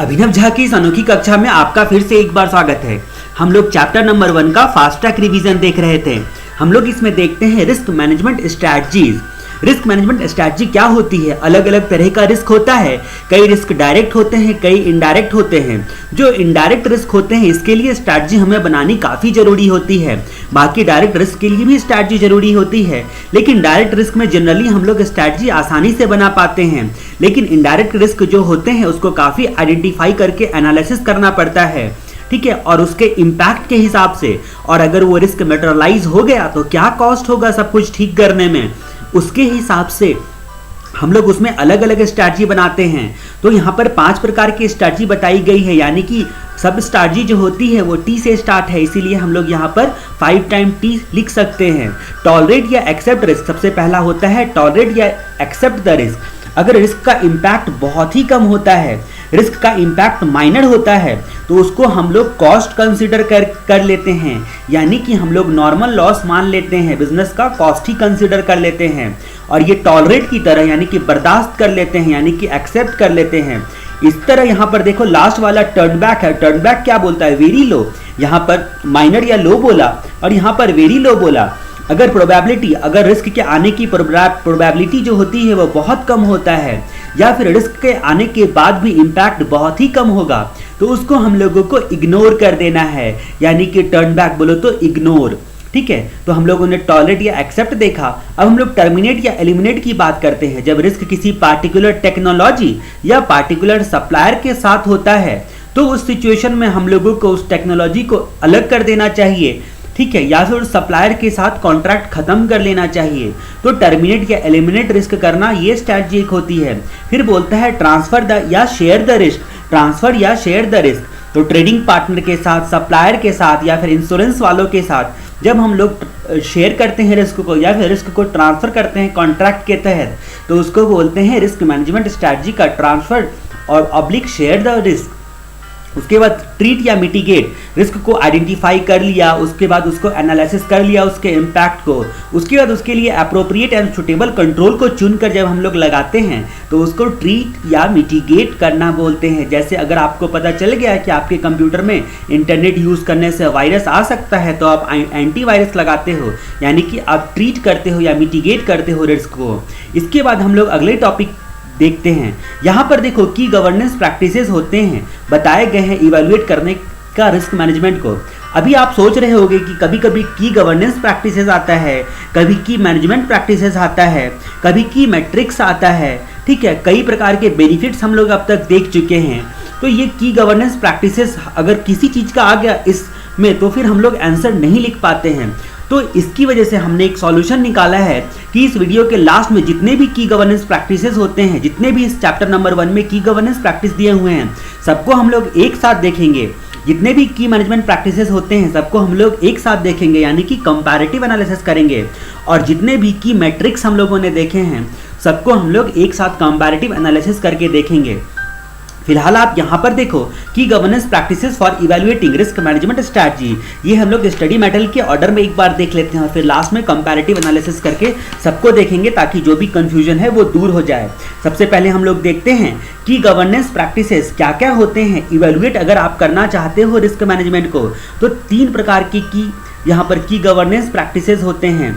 अभिनव झा की इस अनोखी कक्षा में आपका फिर से एक बार स्वागत है। हम लोग चैप्टर नंबर 1 का फास्ट ट्रैक रिवीजन देख रहे थे। हम लोग इसमें देखते हैं risk management strategies. Risk management strategy क्या होती है? अलग अलग तरह का रिस्क होता है। कई रिस्क डायरेक्ट होते हैं, कई इनडायरेक्ट होते हैं। जो इनडायरेक्ट रिस्क होते हैं इसके लिए स्ट्रैटेजी हमें बनानी काफ़ी ज़रूरी होती है। बाकी डायरेक्ट रिस्क के लिए भी स्ट्रैटेजी ज़रूरी होती है, लेकिन डायरेक्ट रिस्क में जनरली हम लोग स्ट्रैटेजी आसानी से बना पाते हैं। लेकिन इनडायरेक्ट रिस्क जो होते हैं उसको काफ़ी आइडेंटिफाई करके एनालिसिस करना पड़ता है, ठीक है, और उसके इम्पैक्ट के हिसाब से। और अगर वो रिस्क मैटेरियलाइज हो गया तो क्या कॉस्ट होगा सब कुछ ठीक करने में, उसके हिसाब से हम लोग उसमें अलग अलग स्ट्रैटेजी बनाते हैं। तो यहाँ पर 5 प्रकार की स्ट्रैटेजी बताई गई है, यानी कि सब स्ट्रैटेजी जो होती है वो टी से स्टार्ट है, इसीलिए हम लोग यहाँ पर 5 टाइम टी लिख सकते हैं। टॉलरेट या एक्सेप्ट रिस्क सबसे पहला होता है, टॉलरेट या एक्सेप्ट द रिस्क। अगर रिस्क का इम्पैक्ट बहुत ही कम होता है, रिस्क का इम्पैक्ट माइनर होता है, तो उसको हम लोग कॉस्ट कंसीडर कर लेते हैं, यानी कि हम लोग नॉर्मल लॉस मान लेते हैं, बिजनेस का कॉस्ट ही कंसीडर कर लेते हैं। और ये टॉलरेट की तरह यानी कि बर्दाश्त कर लेते हैं, यानी कि एक्सेप्ट कर लेते हैं। इस तरह यहाँ पर देखो लास्ट वाला टर्न बैक है। टर्न बैक क्या बोलता है? Very low. यहाँ पर माइनर या लो बोला और यहाँ पर वेरी लो बोला। अगर प्रोबेबिलिटी, अगर रिस्क के आने की प्रोबेबिलिटी जो होती है वो बहुत कम होता है, या फिर रिस्क के आने के बाद भी इम्पैक्ट बहुत ही कम होगा, तो उसको हम लोगों को इग्नोर कर देना है, यानी कि टर्न बैक बोलो तो इग्नोर, ठीक है। तो हम लोगों ने टॉलरेट या एक्सेप्ट देखा। अब हम लोग टर्मिनेट या एलिमिनेट की बात करते हैं। जब रिस्क किसी पार्टिकुलर टेक्नोलॉजी या पार्टिकुलर सप्लायर के साथ होता है तो उस सिचुएशन में हम लोगों को उस टेक्नोलॉजी को अलग कर देना चाहिए, ठीक है, या फिर सप्लायर के साथ कॉन्ट्रैक्ट खत्म कर लेना चाहिए। तो टर्मिनेट या एलिमिनेट रिस्क करना ये स्ट्रैटेजी एक होती है। फिर बोलता है ट्रांसफर या शेयर द रिस्क। ट्रांसफर या शेयर द रिस्क, तो ट्रेडिंग पार्टनर के साथ, सप्लायर के साथ या फिर इंश्योरेंस वालों के साथ जब हम लोग शेयर करते हैं रिस्क को या फिर रिस्क को ट्रांसफर करते हैं कॉन्ट्रैक्ट के तहत, तो उसको बोलते हैं रिस्क मैनेजमेंट स्ट्रैटेजी का ट्रांसफर और ऑब्लिक शेयर द रिस्क। उसके बाद ट्रीट या मिटिगेट, रिस्क को आइडेंटिफाई कर लिया, उसके बाद उसको एनालिसिस कर लिया उसके इम्पैक्ट को, उसके बाद उसके लिए अप्रोप्रिएट एंड सुटेबल कंट्रोल को चुनकर जब हम लोग लगाते हैं तो उसको ट्रीट या मिटिगेट करना बोलते हैं। जैसे अगर आपको पता चल गया कि आपके कंप्यूटर में इंटरनेट यूज़ करने से वायरस आ सकता है तो आप एंटीवायरस लगाते हो, यानी कि आप ट्रीट करते हो या मिटिगेट करते हो रिस्क को। इसके बाद हम लोग अगले टॉपिक देखते हैं। यहाँ पर देखो की गवर्नेंस प्रैक्टिसेस होते हैं, बताए गए हैं इवैल्यूएट करने का रिस्क मैनेजमेंट को। अभी आप सोच रहे होंगे कि कभी कभी की गवर्नेंस प्रैक्टिसेस आता है, कभी की मैनेजमेंट प्रैक्टिसेस आता है, कभी की मैट्रिक्स आता है, ठीक है, कई प्रकार के बेनिफिट्स हम लोग अब तक देख चुके हैं। तो ये की गवर्नेंस प्रैक्टिसेस अगर किसी चीज़ का आ गया इसमें तो फिर हम लोग आंसर नहीं लिख पाते हैं। तो इसकी वजह से हमने एक सॉल्यूशन निकाला है कि इस वीडियो के लास्ट में जितने भी की गवर्नेंस प्रैक्टिसेस होते हैं, जितने भी इस चैप्टर नंबर 1 में की गवर्नेंस प्रैक्टिस दिए हुए हैं, सबको हम लोग एक साथ देखेंगे। जितने भी की मैनेजमेंट प्रैक्टिसेस होते हैं सबको हम लोग एक साथ देखेंगे, यानी कि कंपैरेटिव एनालिसिस करेंगे। और जितने भी की मैट्रिक्स हम लोगों ने देखे हैं सबको हम लोग एक साथ कंपैरेटिव एनालिसिस करके देखेंगे। फिलहाल आप यहाँ पर देखो कि governance practices for evaluating risk management strategy, ये हम लोग स्टडी मेटल के ऑर्डर में एक बार देख लेते हैं और फिर लास्ट में कंपैरेटिव एनालिसिस करके सबको देखेंगे ताकि जो भी कंफ्यूजन है वो दूर हो जाए। सबसे पहले हम लोग देखते हैं कि गवर्नेंस प्रैक्टिसेस क्या क्या होते हैं। इवैल्यूएट अगर आप करना चाहते हो रिस्क मैनेजमेंट को तो 3 प्रकार की यहाँ पर की गवर्नेंस प्रैक्टिसेस होते हैं।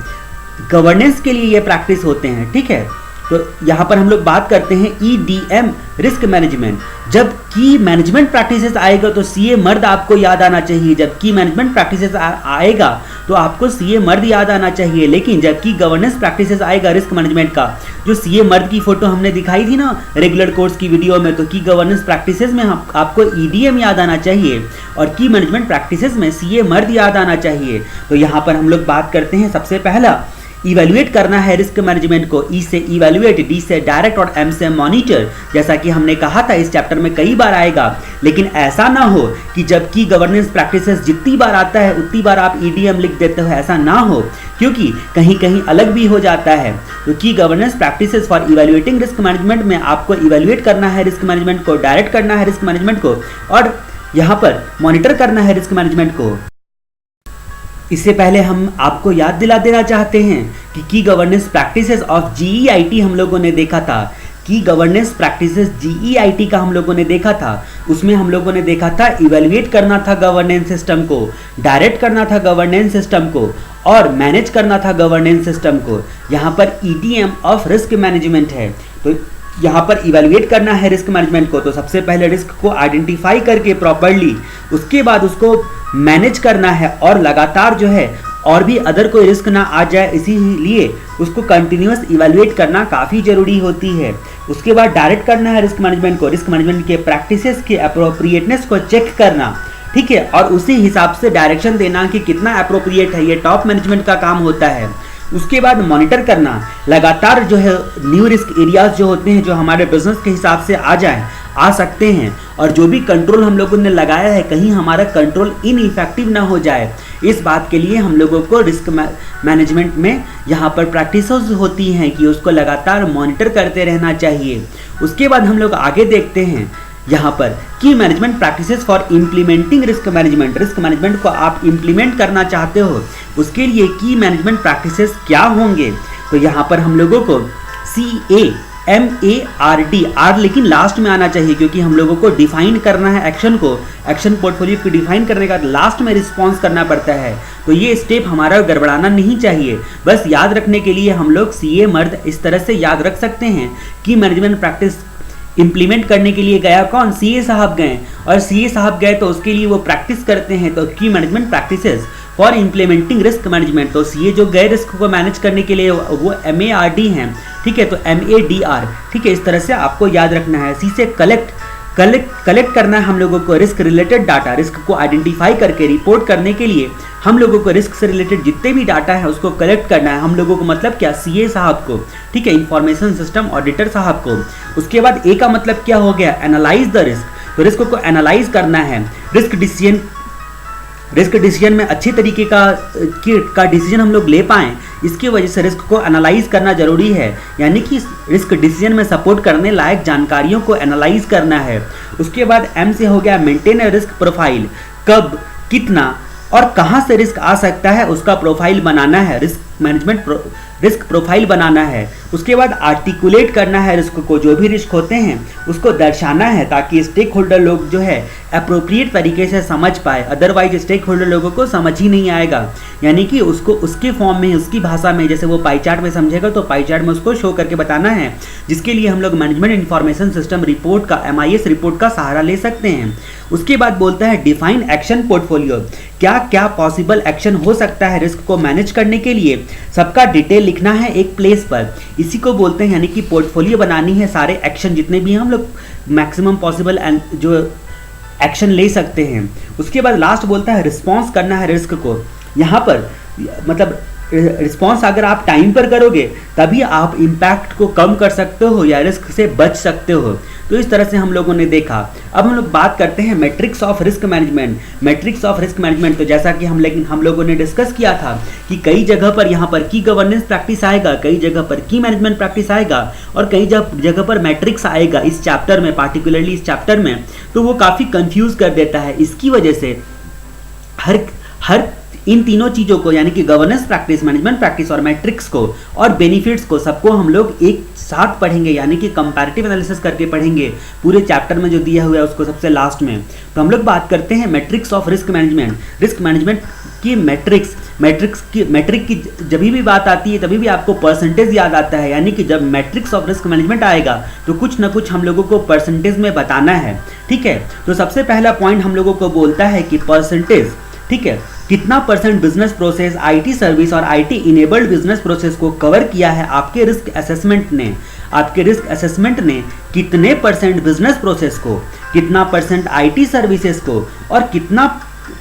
गवर्नेंस के लिए ये प्रैक्टिस होते हैं, ठीक है। तो यहाँ पर हम लोग बात करते हैं EDM रिस्क मैनेजमेंट। जब की मैनेजमेंट प्रैक्टिसेस आएगा तो CA मर्द आपको याद आना चाहिए। जब की मैनेजमेंट प्रैक्टिसेस आएगा तो आपको CA मर्द याद आना चाहिए। लेकिन जब की गवर्नेंस प्रैक्टिसेस आएगा रिस्क मैनेजमेंट का, जो CA मर्द की फोटो हमने दिखाई थी ना रेगुलर कोर्स की वीडियो में, तो की गवर्नेंस प्रैक्टिसेस में आपको EDM याद आना चाहिए और की मैनेजमेंट प्रैक्टिसेस में CA मर्द याद आना चाहिए। तो यहाँ पर हम लोग बात करते हैं सबसे पहला इवैल्यूएट करना है रिस्क मैनेजमेंट को। ई से इवैल्यूएट, डी से डायरेक्ट और एम से मॉनिटर। जैसा कि हमने कहा था इस चैप्टर में कई बार आएगा, लेकिन ऐसा ना हो कि जब की गवर्नेंस प्रैक्टिसेस जितनी बार आता है उतनी बार आप EDM लिख देते हो, ऐसा ना हो, क्योंकि कहीं कहीं अलग भी हो जाता है। तो की governance practices for evaluating risk management में आपको इवैल्यूएट करना है रिस्क मैनेजमेंट को, डायरेक्ट करना है रिस्क मैनेजमेंट को और यहाँ पर मॉनिटर करना है रिस्क मैनेजमेंट को। इससे पहले हम आपको याद दिला देना चाहते हैं कि की गवर्नेंस प्रैक्टिसेस ऑफ GEIT हम लोगों ने देखा था। की गवर्नेंस प्रैक्टिसेस GEIT का हम लोगों ने देखा था। उसमें हम लोगों ने देखा था इवेल्युएट करना था गवर्नेंस सिस्टम को, डायरेक्ट करना था गवर्नेंस सिस्टम को, और मैनेज करना था गवर्नेंस सिस्टम को। यहाँ पर ETM ऑफ रिस्क मैनेजमेंट है, तो यहाँ पर इवेल्युएट करना है रिस्क मैनेजमेंट को। तो सबसे पहले रिस्क को आइडेंटिफाई करके प्रॉपर्ली उसके बाद उसको मैनेज करना है, और लगातार जो है और भी अदर कोई रिस्क ना आ जाए इसीलिए उसको कंटिन्यूअस इवेल्युएट करना काफ़ी ज़रूरी होती है। उसके बाद डायरेक्ट करना है रिस्क मैनेजमेंट को, रिस्क मैनेजमेंट के प्रैक्टिसेस के अप्रोप्रिएटनेस को चेक करना, ठीक है, और उसी हिसाब से डायरेक्शन देना कि कितना अप्रोप्रिएट है, ये टॉप मैनेजमेंट का काम होता है। उसके बाद मॉनिटर करना, लगातार जो है न्यू रिस्क एरियाज जो होते हैं जो हमारे बिजनेस के हिसाब से आ सकते हैं, और जो भी कंट्रोल हम लोगों ने लगाया है कहीं हमारा कंट्रोल इनइफेक्टिव ना हो जाए, इस बात के लिए हम लोगों को रिस्क मैनेजमेंट में यहाँ पर प्रैक्टिसेस होती हैं कि उसको लगातार मॉनिटर करते रहना चाहिए। उसके बाद हम लोग आगे देखते हैं यहाँ पर की management practices for implementing risk management. Risk management को आप इम्प्लीमेंट करना चाहते हो, उसके लिए की मैनेजमेंट प्रैक्टिसेस क्या होंगे? तो यहाँ पर हम लोगों को CAMARD, आर लेकिन लास्ट में आना चाहिए क्योंकि हम लोगों को डिफाइन करना है एक्शन को, एक्शन पोर्टफोलियो को डिफाइन करने का लास्ट में रिस्पॉन्स करना पड़ता है। तो ये स्टेप हमारा गड़बड़ाना नहीं चाहिए, बस याद रखने के लिए हम लोग CA इस तरह से याद रख सकते हैं कि मैनेजमेंट प्रैक्टिस इम्प्लीमेंट करने के लिए गया कौन? CA साहब गए, और CA साहब गए तो उसके लिए वो प्रैक्टिस करते हैं, तो की management practices for implementing risk management. तो CA जो गए रिस्क को मैनेज करने के लिए वो MARD हैं, ठीक है, तो MADR, ठीक है, इस तरह से आपको याद रखना है। C से कलेक्ट करना है हम लोगों को रिस्क रिलेटेड डाटा, रिस्क को आइडेंटिफाई करके रिपोर्ट करने के लिए हम लोगों को रिस्क से रिलेटेड जितने भी डाटा है उसको कलेक्ट करना है हम लोगों को, मतलब क्या? CA साहब को, ठीक है, इंफॉर्मेशन सिस्टम ऑडिटर साहब को। उसके बाद A का मतलब क्या हो गया? एनालाइज द रिस्क, तो रिस्क को एनालाइज करना है। रिस्क डिसीजन में अच्छी तरीके का डिसीजन हम लोग ले पाएँ, इसकी वजह से रिस्क को एनालाइज करना जरूरी है, यानी कि रिस्क डिसीजन में सपोर्ट करने लायक जानकारियों को एनालाइज करना है। उसके बाद M से हो गया मेंटेन ए रिस्क प्रोफाइल, कब, कितना और कहाँ से रिस्क आ सकता है उसका प्रोफाइल बनाना है, रिस्क प्रोफाइल बनाना है। उसके बाद आर्टिकुलेट करना है रिस्क को, जो भी रिस्क होते हैं उसको दर्शाना है ताकि स्टेक होल्डर लोग जो है अप्रोप्रिएट तरीके से समझ पाए, अदरवाइज स्टेक होल्डर लोगों को समझ ही नहीं आएगा, यानी कि उसको उसके फॉर्म में, उसकी भाषा में, जैसे वो पाई चार्ट में समझेगा तो पाई चार्ट में उसको शो करके बताना है, जिसके लिए हम लोग मैनेजमेंट इंफॉर्मेशन सिस्टम रिपोर्ट का, MIS रिपोर्ट का सहारा ले सकते हैं। उसके बाद बोलता है डिफाइन एक्शन पोर्टफोलियो, क्या क्या पॉसिबल एक्शन हो सकता है रिस्क को मैनेज करने के लिए, सबका डिटेल लिखना है एक प्लेस पर, इसी को बोलते हैं, यानी कि पोर्टफोलियो बनानी है, सारे एक्शन जितने भी हम लोग मैक्सिमम पॉसिबल जो एक्शन ले सकते हैं। उसके बाद लास्ट बोलता है रिस्पॉन्स करना है रिस्क को, यहाँ पर मतलब रिस्पॉन्स अगर आप टाइम पर करोगे तभी आप इम्पैक्ट को कम कर सकते हो या रिस्क से बच सकते हो। तो इस तरह से हम लोगों ने देखा। अब हम लोग बात करते हैं matrix of risk management. Matrix of risk management, तो जैसा कि हम लोगों ने डिस्कस किया था कि कई जगह पर यहाँ पर की गवर्नेंस प्रैक्टिस आएगा, कई जगह पर की मैनेजमेंट प्रैक्टिस आएगा और कई जगह पर मैट्रिक्स आएगा इस चैप्टर में, पार्टिकुलरली इस चैप्टर में, तो वो काफ़ी कंफ्यूज कर देता है। इसकी वजह से हर इन तीनों चीज़ों को, यानी कि गवर्नेंस प्रैक्टिस, मैनेजमेंट प्रैक्टिस और मैट्रिक्स को और बेनिफिट्स को, सबको हम लोग एक साथ पढ़ेंगे, यानी कि कंपैरेटिव एनालिसिस करके पढ़ेंगे पूरे चैप्टर में जो दिया हुआ है उसको सबसे लास्ट में। तो हम लोग बात करते हैं matrix of risk management. Risk management की मैट्रिक की जब भी बात आती है तभी भी आपको परसेंटेज याद आता है, यानी कि जब मैट्रिक्स ऑफ रिस्क मैनेजमेंट आएगा तो कुछ ना कुछ हम लोगों को परसेंटेज में बताना है, ठीक है। तो सबसे पहला पॉइंट हम लोगों को बोलता है कि परसेंटेज, ठीक है, कितना percent business process, IT service और IT इनेबल्ड बिजनेस प्रोसेस को कवर किया है आपके रिस्क असेसमेंट ने। आपके रिस्क असेसमेंट ने कितने परसेंट बिजनेस प्रोसेस को, कितना परसेंट IT सर्विसेज को और कितना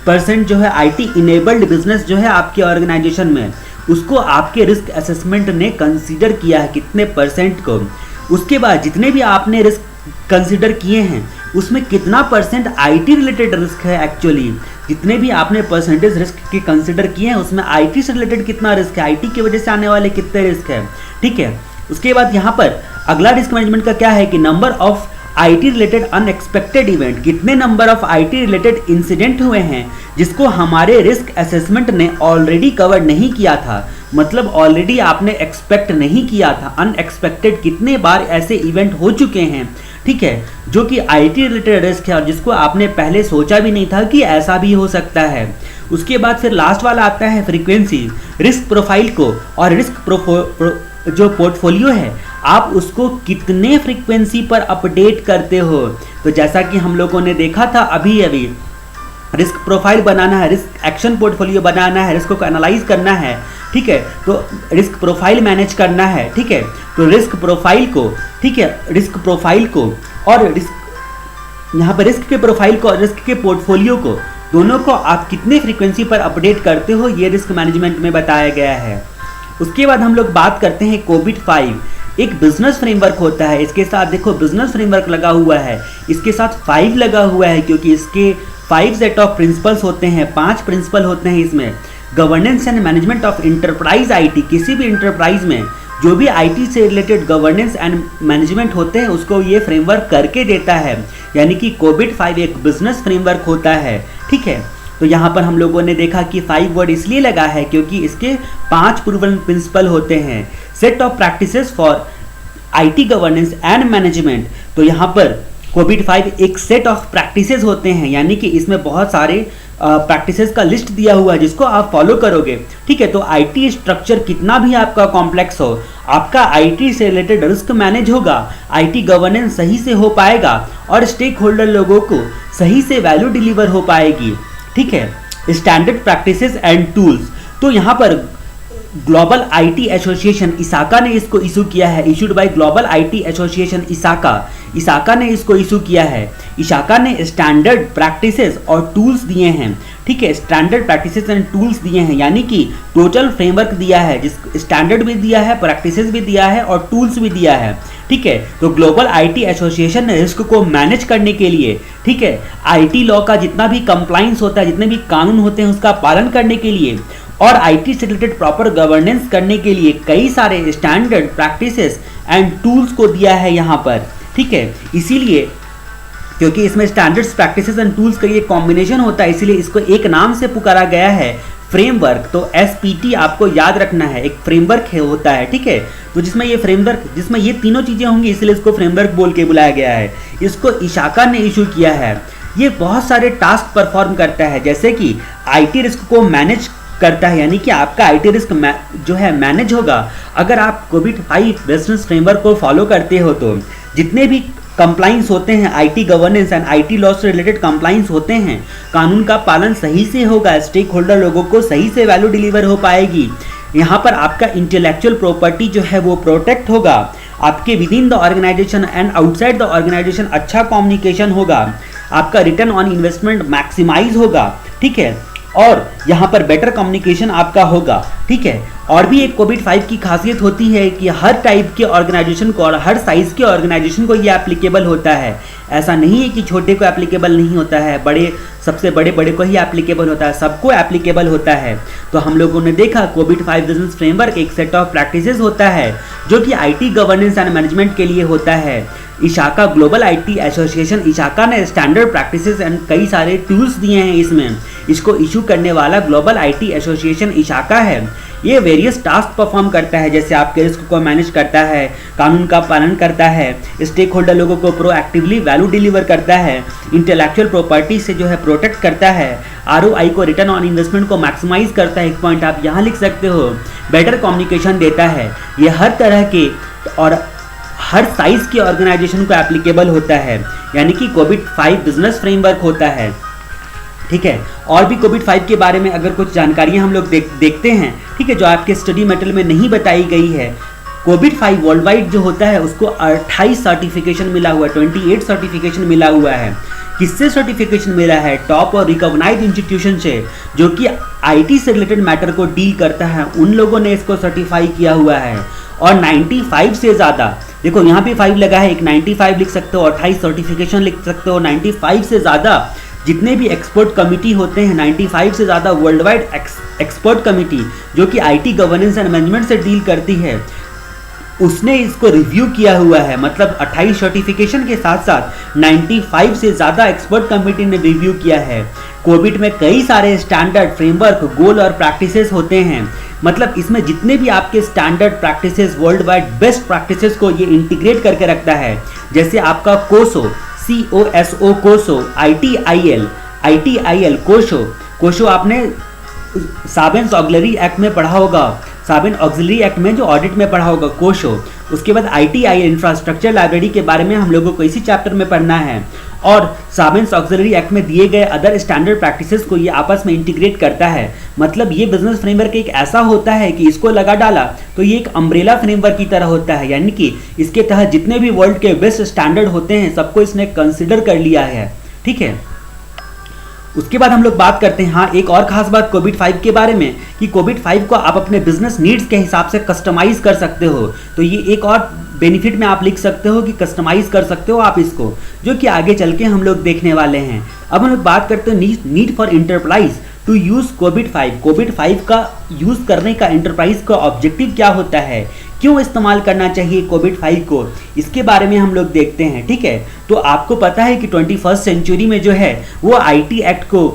परसेंट जो है IT इनेबल्ड बिजनेस जो है आपके ऑर्गेनाइजेशन में, उसको आपके रिस्क असेसमेंट ने कंसीडर किया है, कितने परसेंट को। उसके बाद जितने भी आपने रिस्क कंसीडर किए हैं उसमें कितना परसेंट IT रिलेटेड रिस्क है, एक्चुअली जितने भी आपने परसेंटेज रिस्क के कंसीडर किए हैं उसमें IT से रिलेटेड कितना रिस्क है, IT की वजह से आने वाले कितने रिस्क है, ठीक है। उसके बाद यहाँ पर अगला रिस्क मैनेजमेंट का क्या है कि number of IT related unexpected event, कितने number of IT related incident हुए हैं जिसको हमारे रिस्क असेसमेंट ने ऑलरेडी कवर नहीं किया था, मतलब ऑलरेडी आपने एक्सपेक्ट नहीं किया था। अनएक्सपेक्टेड कितने बार ऐसे इवेंट हो चुके हैं, ठीक है, जो कि आईटी रिलेटेड रिस्क है और जिसको आपने पहले सोचा भी नहीं था कि ऐसा भी हो सकता है। उसके बाद फिर लास्ट वाला आता है फ्रीक्वेंसी, रिस्क प्रोफाइल को और रिस्क जो पोर्टफोलियो है आप उसको कितने फ्रीक्वेंसी पर अपडेट करते हो। तो जैसा कि हम लोगों ने देखा था अभी रिस्क प्रोफाइल बनाना है, रिस्क एक्शन पोर्टफोलियो बनाना है, रिस्क को एनालाइज करना है, ठीक है, तो रिस्क प्रोफाइल मैनेज करना है, ठीक है, तो रिस्क प्रोफाइल को, ठीक है, रिस्क प्रोफाइल को और रिस्क यहाँ पर रिस्क के प्रोफाइल को और रिस्क के पोर्टफोलियो को दोनों को आप कितने फ्रीक्वेंसी पर अपडेट करते हो, ये रिस्क मैनेजमेंट में बताया गया है। उसके बाद हम लोग बात करते हैं कोविड-5, एक बिजनेस फ्रेमवर्क होता है, इसके साथ देखो बिजनेस फ्रेमवर्क लगा हुआ है, इसके साथ 5 लगा हुआ है क्योंकि इसके 5 सेट ऑफ प्रिंसिपल्स होते हैं, 5 प्रिंसिपल होते हैं इसमें। Governance and management of enterprise IT, किसी भी इंटरप्राइज में जो भी आईटी से रिलेटेड गवर्नेंस एंड मैनेजमेंट होते हैं उसको ये फ्रेमवर्क करके देता है, यानी कि कोविड-5 एक बिजनेस फ्रेमवर्क होता है, ठीक है। तो यहाँ पर हम लोगों ने देखा कि 5 वर्ड इसलिए लगा है क्योंकि इसके 5 प्रूवन प्रिंसिपल होते हैं। Set of practices for IT governance and management, तो यहाँ पर कोविड-5 एक सेट ऑफ प्रैक्टिसेस होते हैं, यानी कि इसमें बहुत सारे प्रैक्टिसेस का लिस्ट दिया हुआ है जिसको आप फॉलो करोगे, ठीक है। तो आईटी स्ट्रक्चर कितना भी आपका कॉम्प्लेक्स हो, आपका आईटी से रिलेटेड रिस्क मैनेज होगा, आईटी गवर्नेंस सही से हो पाएगा और स्टेक होल्डर लोगों को सही से वैल्यू डिलीवर हो पाएगी, ठीक है। स्टैंडर्ड प्रैक्टिसेस एंड टूल्स, तो यहाँ पर ग्लोबल आईटी एसोसिएशन इसाका ने इसको इशू किया है, issued by global IT association ISACA ने इसको इशू किया है। इसाका ने स्टैंडर्ड प्रैक्टिसेस और टूल्स दिए हैं, ठीक है, स्टैंडर्ड प्रैक्टिसेस एंड टूल्स दिए हैं, यानी कि टोटल फ्रेमवर्क दिया है, जिस स्टैंडर्ड भी दिया है, प्रैक्टिसेस भी दिया है और टूल्स भी दिया है, ठीक है। तो ग्लोबल आईटी एसोसिएशन ने रिस्क को मैनेज करने के लिए, ठीक है, आईटी लॉ का जितना भी कंप्लाइंस होता है, जितने भी कानून होते हैं उसका पालन करने के लिए और आईटी से रिलेटेड प्रॉपर गवर्नेंस करने के लिए कई सारे स्टैंडर्ड प्रैक्टिसेस एंड टूल्स को दिया है यहाँ पर, ठीक है। इसीलिए क्योंकि इसमें स्टैंडर्ड्स प्रैक्टिसेस एंड टूल्स का ये कॉम्बिनेशन होता है, इसलिए इसको एक नाम से पुकारा गया है, फ्रेमवर्क। तो एसपीटी आपको याद रखना है, एक फ्रेमवर्क होता है, ठीक है। तो जिसमें ये फ्रेमवर्क, जिसमें ये तीनों चीजें होंगी, इसलिए इसको फ्रेमवर्क बोल के बुलाया गया है। इसको इसाका ने इशू किया है। ये बहुत सारे टास्क परफॉर्म करता है, जैसे कि आईटी रिस्क को मैनेज करता है, यानी कि आपका आईटी रिस्क जो है मैनेज होगा अगर आप कोविड-5 बिजनेस फ्रेमवर्क को फॉलो करते हो। तो जितने भी कंप्लाइंस होते हैं, IT governance and IT law से रिलेटेड कंप्लाइंस होते हैं, कानून का पालन सही से होगा, स्टेक होल्डर लोगों को सही से वैल्यू डिलीवर हो पाएगी। यहाँ पर आपका इंटेलेक्चुअल प्रॉपर्टी जो है वो प्रोटेक्ट होगा, आपके within the organisation and outside the organisation अच्छा कम्युनिकेशन होगा, आपका रिटर्न ऑन इन्वेस्टमेंट मैक्सिमाइज होगा, ठीक है, और यहाँ पर बेटर कम्युनिकेशन आपका होगा, ठीक है। और भी एक कोविड-5 की खासियत होती है कि हर टाइप के ऑर्गेनाइजेशन को और हर साइज के ऑर्गेनाइजेशन को ये एप्लीकेबल होता है। ऐसा नहीं है कि छोटे को एप्लीकेबल नहीं होता है, बड़े सबसे बड़े को ही एप्लीकेबल होता है, सबको एप्लीकेबल होता है। तो हम लोगों ने देखा कोविड-5 बिजनेस फ्रेमवर्क एक सेट ऑफ प्रैक्टिसेस होता है जो कि आईटी गवर्नेंस एंड मैनेजमेंट के लिए होता है। इसाका ग्लोबल आईटी एसोसिएशन इसाका ने स्टैंडर्ड प्रैक्टिसेस एंड कई सारे टूल्स दिए हैं इसमें। इसको इशू करने वाला ग्लोबल आईटी एसोसिएशन इसाका है। ये वेरियस टास्क परफॉर्म करता है, जैसे आपके रिस्क को मैनेज करता है, कानून का पालन करता है, स्टेक होल्डर लोगों को प्रोएक्टिवली वैल्यू डिलीवर करता है, इंटेलेक्चुअल प्रॉपर्टी से जो है प्रोटेक्ट करता है, आरओआई को रिटर्न ऑन इन्वेस्टमेंट को मैक्सिमाइज करता है, एक पॉइंट आप यहाँ लिख सकते हो, बेटर कम्युनिकेशन देता है। ये हर तरह के और हर साइज के ऑर्गेनाइजेशन को एप्लीकेबल होता है, यानी कि कोविड-5 बिजनेस फ्रेमवर्क होता है, ठीक है। और भी कोविड-5 के बारे में अगर कुछ जानकारियां हम लोग देखते हैं, ठीक है, जो आपके स्टडी मटेरियल में नहीं बताई गई है। कोविड-5 वर्ल्ड वाइड जो होता है उसको 28 सर्टिफिकेशन मिला हुआ है, 28 सर्टिफिकेशन मिला हुआ है। किससे सर्टिफिकेशन मिला है? टॉप और रिकॉग्नाइज्ड इंस्टीट्यूशन से, जो कि आईटी से रिलेटेड मैटर को डील करता है, उन लोगों ने इसको सर्टिफाई किया हुआ है। और 95 से ज़्यादा, देखो यहाँ पे 5 लगा है, एक 95 लिख सकते हो, 28 सर्टिफिकेशन लिख सकते हो, 95 से ज़्यादा जितने भी एक्सपर्ट कमिटी होते हैं, 95 से ज़्यादा वर्ल्ड वाइड एक्सपर्ट कमिटी जो कि आईटी गवर्नेंस एंड मैनेजमेंट से डील करती है, उसने इसको रिव्यू किया हुआ है, मतलब 28 सर्टिफिकेशन के साथ साथ 95 से ज़्यादा एक्सपर्ट कमेटी ने रिव्यू किया है। कोबिट में कई सारे स्टैंडर्ड, फ्रेमवर्क, गोल और प्रैक्टिसेस होते हैं, मतलब इसमें जितने भी आपके standard practices, world wide best practices को ये इंटीग्रेट करके रखता है। जैसे आपका कोसो, COSO कोसो, ITIL कोसो आपने सार्बेन्स ऑक्सिलरी एक्ट में पढ़ा होगा, सार्बेन ऑक्सिलरी एक्ट में जो ऑडिट में पढ़ा होगा कोसो। उसके बाद ITIL इंफ्रास्ट्रक्चर लाइब्रेरी के बारे में हम लोगों को इसी चैप्टर में पढ़ना है, और सार्बेन्स ऑक्सिलरी एक्ट में दिए गए अदर स्टैंडर्ड प्रैक्टिसेस को ये आपस में इंटीग्रेट करता है। मतलब ये बिजनेस फ्रेमवर्क एक ऐसा होता है कि इसको लगा डाला तो ये एक अम्ब्रेला फ्रेमवर्क की तरह होता है, यानी कि इसके तहत जितने भी वर्ल्ड के बेस्ट स्टैंडर्ड होते हैं सबको इसने कंसिडर कर लिया है, ठीक है। उसके बाद हम लोग बात करते हैं, हाँ, एक और खास बात कोबिट 5 के बारे में कि कोबिट 5 को आप अपने बिजनेस नीड्स के हिसाब से कस्टमाइज कर सकते हो। तो ये एक और बेनिफिट में आप लिख सकते हो कि कस्टमाइज कर सकते हो आप इसको, जो कि आगे चल के हम लोग देखने वाले हैं। अब हम लोग बात करते हैं need for enterprise to use COBIT 5। COBIT 5 का यूज करने का एंटरप्राइज का ऑब्जेक्टिव क्या होता है, क्यों इस्तेमाल करना चाहिए कोबिट 5 को, इसके बारे में हम लोग देखते हैं, ठीक है। तो आपको पता है कि 21st सेंचुरी में जो है वो IT एक्ट को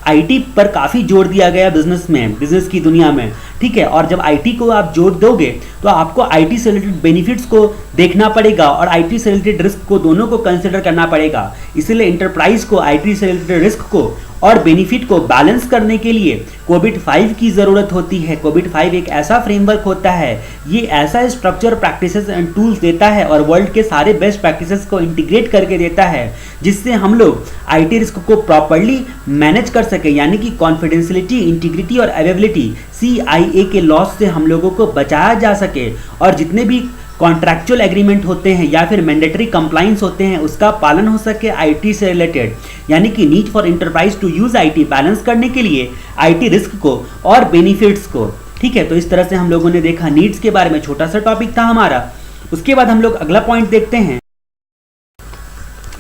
IT पर काफ़ी जोर दिया गया बिजनेस की दुनिया में, ठीक है। और जब IT को आप जोर दोगे तो आपको IT से रिलेटेड बेनिफिट्स को देखना पड़ेगा और IT से रिलेटेड रिस्क को, दोनों को कंसिडर करना पड़ेगा। इसलिए इंटरप्राइज को IT से रिलेटेड रिस्क को और बेनिफिट को बैलेंस करने के लिए कोबिट 5 की ज़रूरत होती है। कोबिट 5 एक ऐसा फ्रेमवर्क होता है, ये ऐसा स्ट्रक्चर, प्रैक्टिसेस एंड टूल्स देता है और वर्ल्ड के सारे बेस्ट प्रैक्टिसेस को इंटीग्रेट करके देता है, जिससे हम लोग IT रिस्क को प्रॉपरली मैनेज कर सके, यानी कि कॉन्फिडेंशियलिटी, इंटीग्रिटी और अवेलेबिलिटी, CIA के लॉस से हम लोगों को बचाया जा सके, और जितने भी कॉन्ट्रैक्चुअल एग्रीमेंट होते हैं या फिर मैंडेटरी कंप्लाइंस होते हैं उसका पालन हो सके IT से रिलेटेड। यानी कि need for enterprise to use IT, balance करने के लिए IT रिस्क को और बेनिफिट्स को, ठीक है। तो इस तरह से हम लोगों ने देखा नीड्स के बारे में, छोटा सा टॉपिक था हमारा। उसके बाद हम लोग अगला पॉइंट देखते हैं,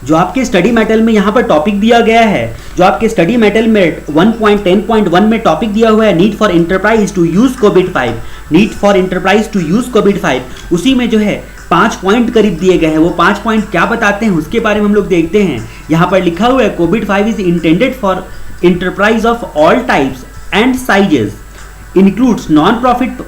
जो आपके स्टडी मेटल में यहाँ पर टॉपिक दिया गया है, जो आपके स्टडी मेटल में 1.10.1 में टॉपिक दिया हुआ है need for enterprise to use COBIT 5, need for enterprise to use COBIT 5। उसी में जो है 5 पॉइंट करीब दिए गए हैं। वो 5 पॉइंट क्या बताते हैं उसके बारे में हम लोग देखते हैं। यहाँ पर लिखा हुआ है covid 5 is intended for enterprise of all types and sizes, includes non profit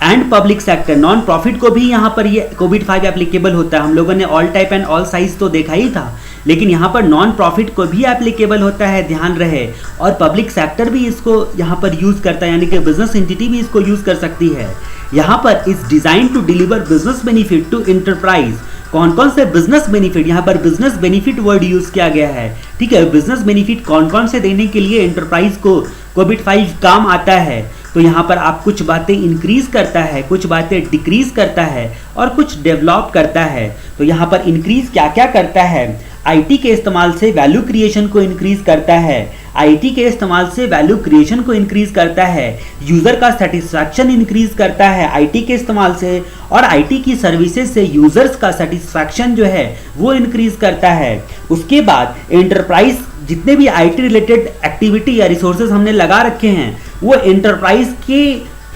and public sector. Non profit को भी यहाँ पर ये कोबिट 5 एप्लीकेबल होता है। हम लोगों ने all type and all size तो देखा ही था, लेकिन यहाँ पर नॉन प्रॉफिट को भी एप्लीकेबल होता है, ध्यान रहे। और पब्लिक सेक्टर भी इसको यहाँ पर यूज करता है, यानी कि बिजनेस एंटिटी भी इसको यूज कर सकती है। यहाँ पर is design to deliver business benefit to enterprise. कौन कौन से बिजनेस बेनिफिट, यहाँ पर बिजनेस बेनिफिट वर्ड यूज किया गया है, ठीक है। बिजनेस बेनिफिट कौन कौन से देने के लिए एंटरप्राइज को कोबिट 5 काम आता है। तो यहाँ पर आप कुछ बातें इंक्रीज करता है, कुछ बातें डिक्रीज करता है और कुछ डेवलप करता है। तो यहाँ पर इंक्रीज क्या क्या करता है, IT के इस्तेमाल से वैल्यू क्रिएशन को इंक्रीज करता है, IT के इस्तेमाल से वैल्यू क्रिएशन को इंक्रीज करता है, यूजर का सेटिस्फैक्शन इंक्रीज करता है IT के इस्तेमाल से, और IT की सर्विसेज से यूजर्स का सेटिस्फैक्शन जो है वो इंक्रीज करता है। उसके बाद एंटरप्राइज जितने भी IT रिलेटेड एक्टिविटी या रिसोर्सेज हमने लगा रखे हैं वो एंटरप्राइज के